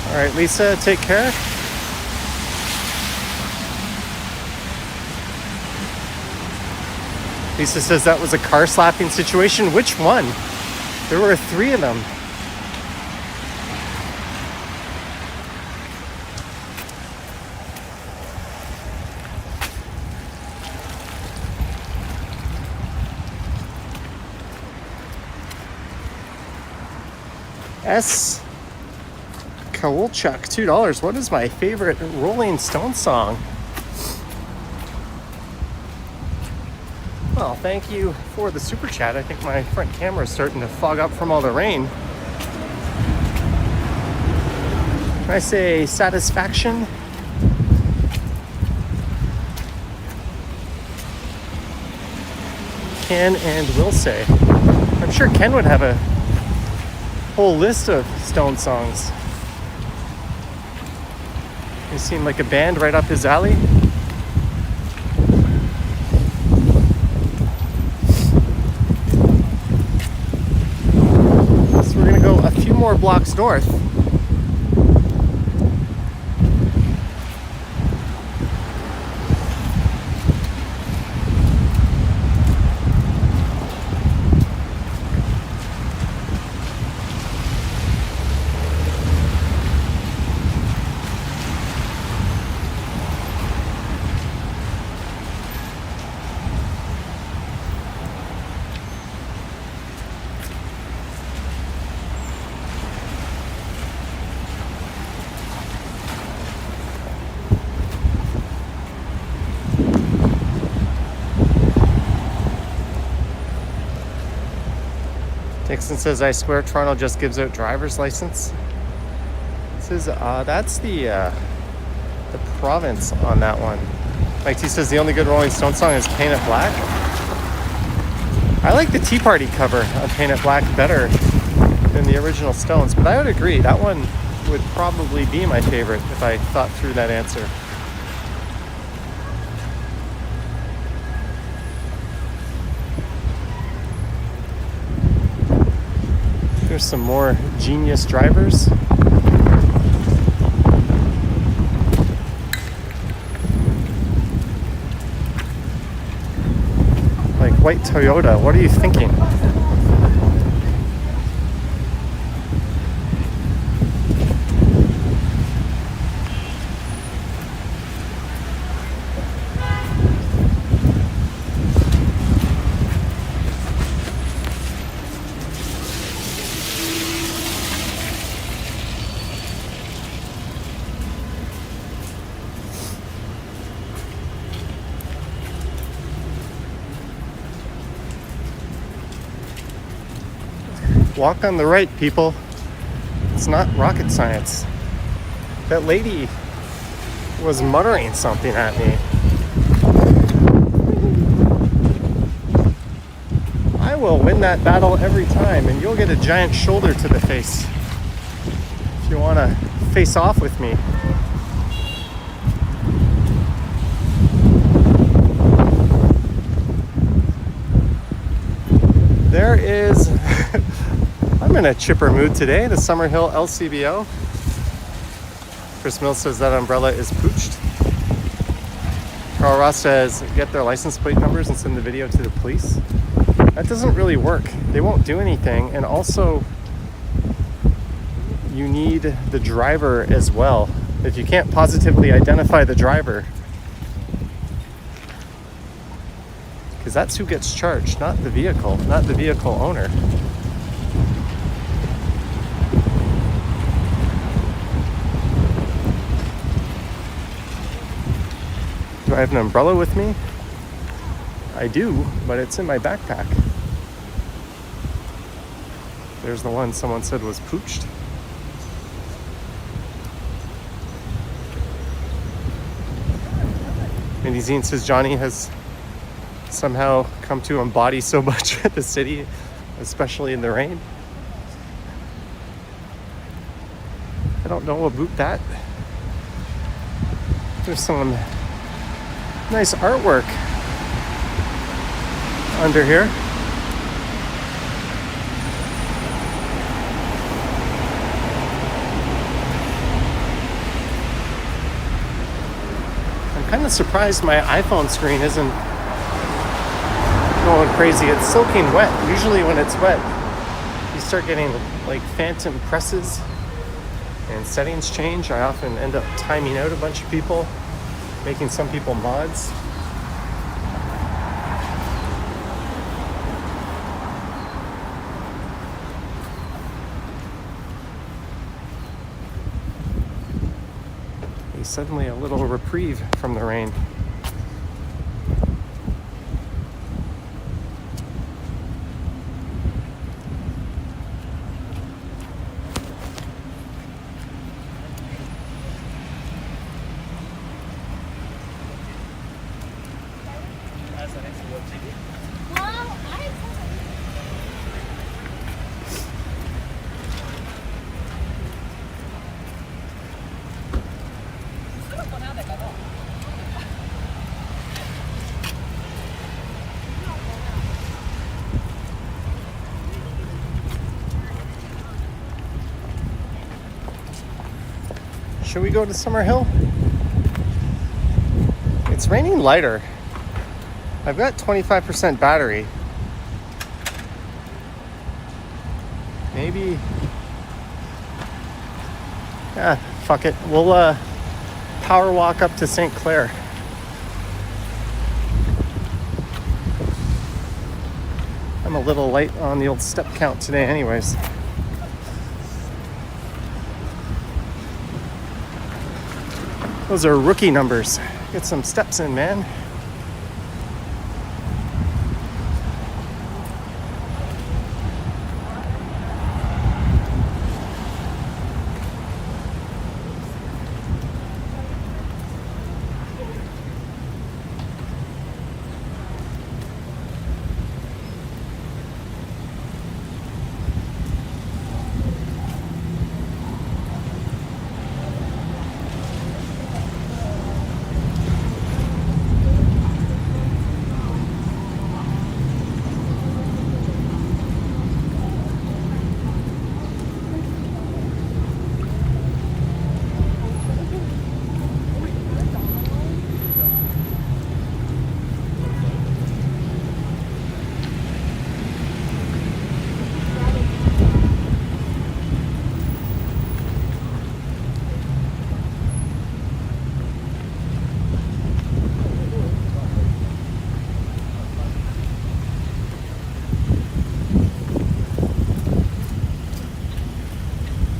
All right, Lisa, take care. Lisa says that was a car slapping situation. Which one? There were 3 of them. S. Kowalchuk, $2. What is my favorite Rolling Stone song? Well, thank you for the super chat. I think my front camera is starting to fog up from all the rain. Can I say satisfaction? Can and will say. I'm sure Ken would have a whole list of Stone songs. They seem like a band right up his alley. So we're gonna go a few more blocks north. Dixon says, I swear Toronto just gives out driver's license. This is, that's the province on that one. Like he says, the only good Rolling Stone song is Paint It Black. I like the Tea Party cover of Paint It Black better than the original Stones, but I would agree, that one would probably be my favorite if I thought through that answer. There's some more genius drivers. Like white Toyota, what are you thinking? Walk on the right, people. It's not rocket science. That lady was muttering something at me. I will win that battle every time, and you'll get a giant shoulder to the face if you want to face off with me. There is... I'm in a chipper mood today. The Summerhill LCBO. Chris Mills says that umbrella is pooched. Carl Ross says get their license plate numbers and send the video to the police. That doesn't really work. They won't do anything. And also, you need the driver as well. If you can't positively identify the driver, because that's who gets charged, not the vehicle owner. have an umbrella with me? I do, but it's in my backpack. There's the one someone said was pooched. Mindy Zine says Johnny has somehow come to embody so much of the city, especially in the rain. I don't know about that. There's some nice artwork under here. I'm kind of surprised my iPhone screen isn't going crazy. It's soaking wet. Usually when it's wet, you start getting like phantom presses and settings change. I often end up timing out a bunch of people, making some people mods. Suddenly a little reprieve from the rain. Should we go to Summer Hill? It's raining lighter. I've got 25% battery. Maybe. Yeah, fuck it. We'll power walk up to St. Clair. I'm a little light on the old step count today anyways. Those are rookie numbers. Get some steps in, man.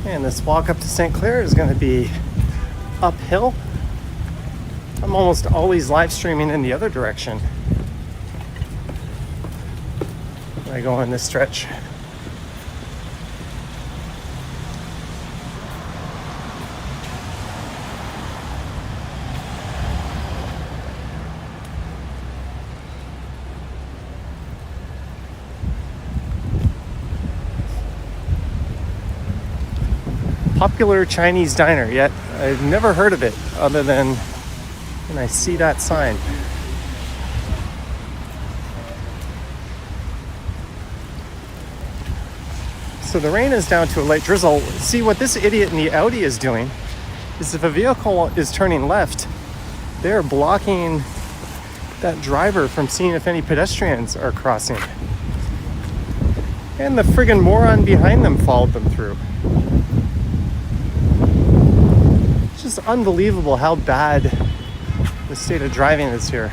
And this walk up to St. Clair is going to be uphill. I'm almost always live streaming in the other direction when I go on this stretch. Popular Chinese diner, yet I've never heard of it other than when I see that sign. So the rain is down to a light drizzle. See, what this idiot in the Audi is doing is if a vehicle is turning left, they're blocking that driver from seeing if any pedestrians are crossing. And the friggin' moron behind them followed them through. It's just unbelievable how bad the state of driving is here.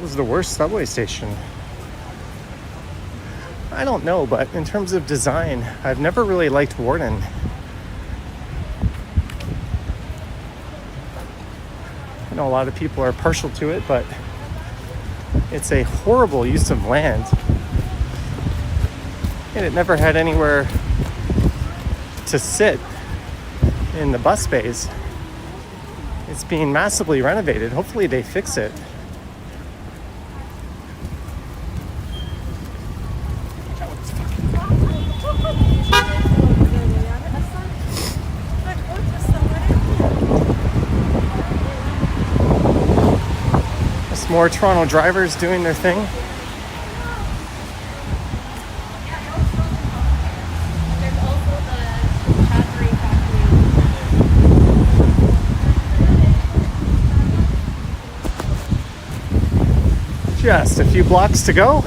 What was the worst subway station? I don't know, but in terms of design, I've never really liked Warden. I know a lot of people are partial to it, but it's a horrible use of land. And it never had anywhere to sit in the bus bays. It's being massively renovated. Hopefully they fix it. Just more Toronto drivers doing their thing. There's also the battery factory. Just a few blocks to go.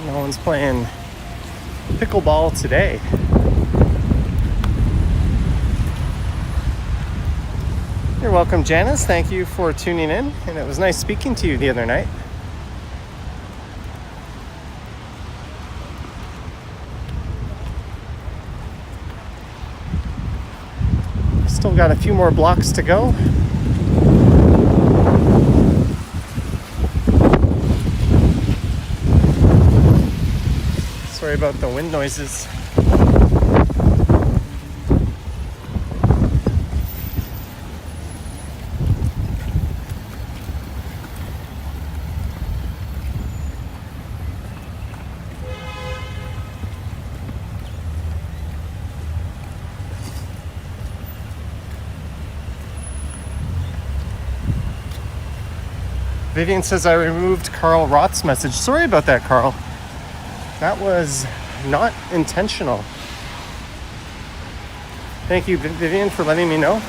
No one's playing pickleball today. You're welcome, Janice. Thank you for tuning in, and it was nice speaking to you the other night. Still got a few more blocks to go. Sorry about the wind noises. Vivian says I removed Carl Roth's message. Sorry about that, Carl. That was not intentional. Thank you, Vivian, for letting me know.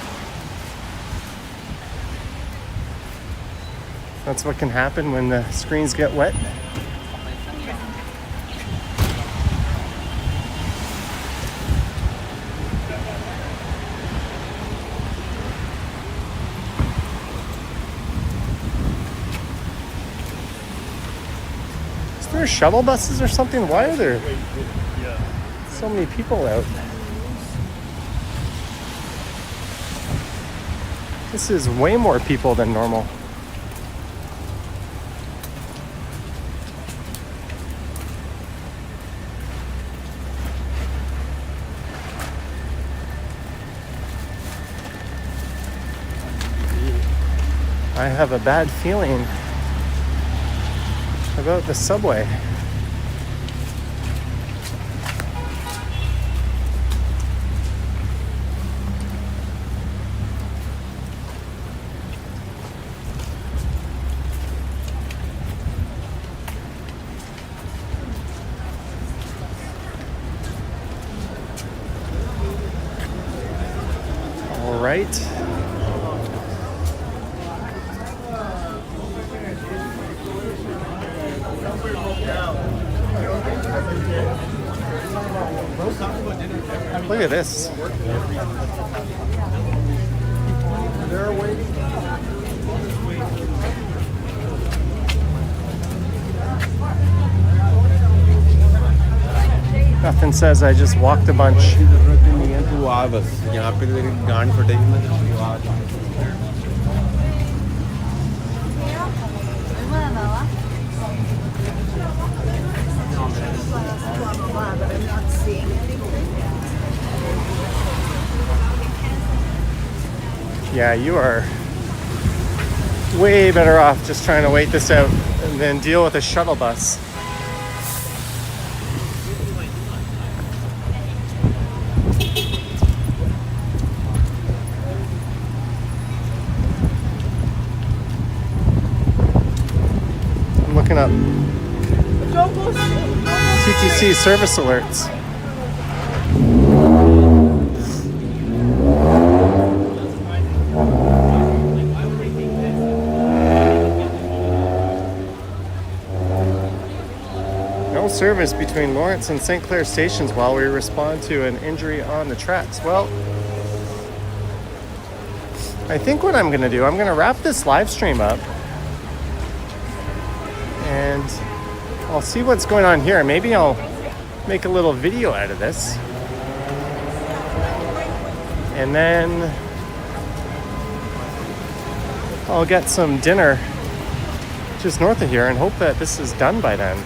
That's what can happen when the screens get wet. Is there shuttle buses or something? Why are there so many people out? This is way more people than normal. I have a bad feeling about the subway. All right. Look at this. They're waiting. Nothing says I just walked a bunch. Yeah, you are way better off just trying to wait this out and then deal with a shuttle bus. I'm looking up TTC service alerts. No service between Lawrence and St. Clair stations while we respond to an injury on the tracks. Well, I think what I'm going to do, I'm going to wrap this live stream up and I'll see what's going on here. Maybe I'll make a little video out of this. And then I'll get some dinner just north of here and hope that this is done by then.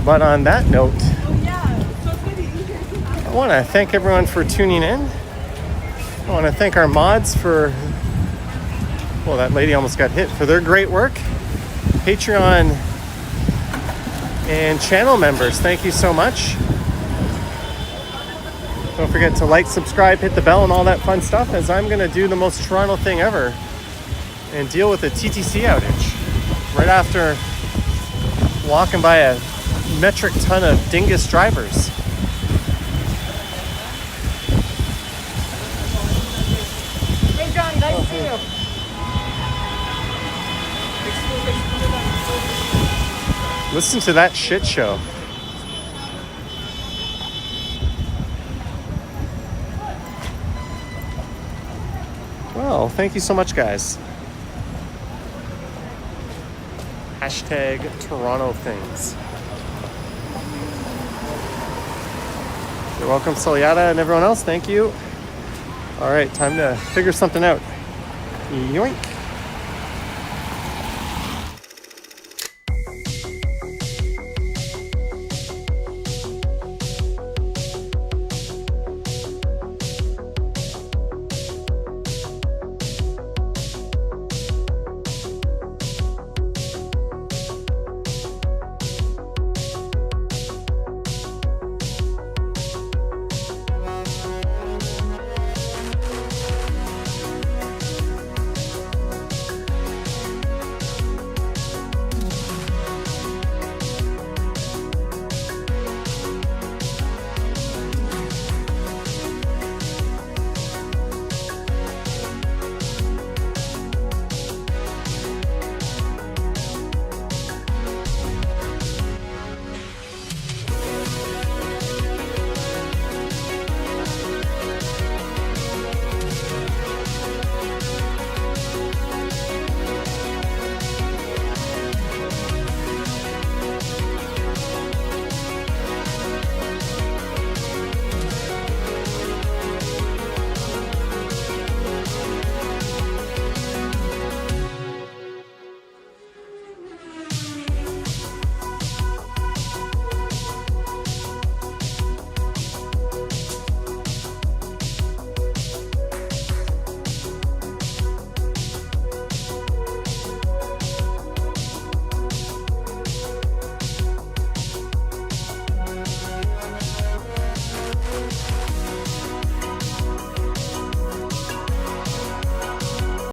But on that note, I want to thank everyone for tuning in. I want to thank our mods for, well, that lady almost got hit, for their great work. Patreon and channel members, thank you so much. Don't forget to like, subscribe, hit the bell, and all that fun stuff, as I'm going to do the most Toronto thing ever and deal with a TTC outage right after walking by a metric ton of dingus drivers. Hey John, nice to see you. Listen to that shit show. Well, thank you so much, guys. Hashtag Toronto things. You're welcome, Soliata, and everyone else. Thank you. All right, time to figure something out. Yoink.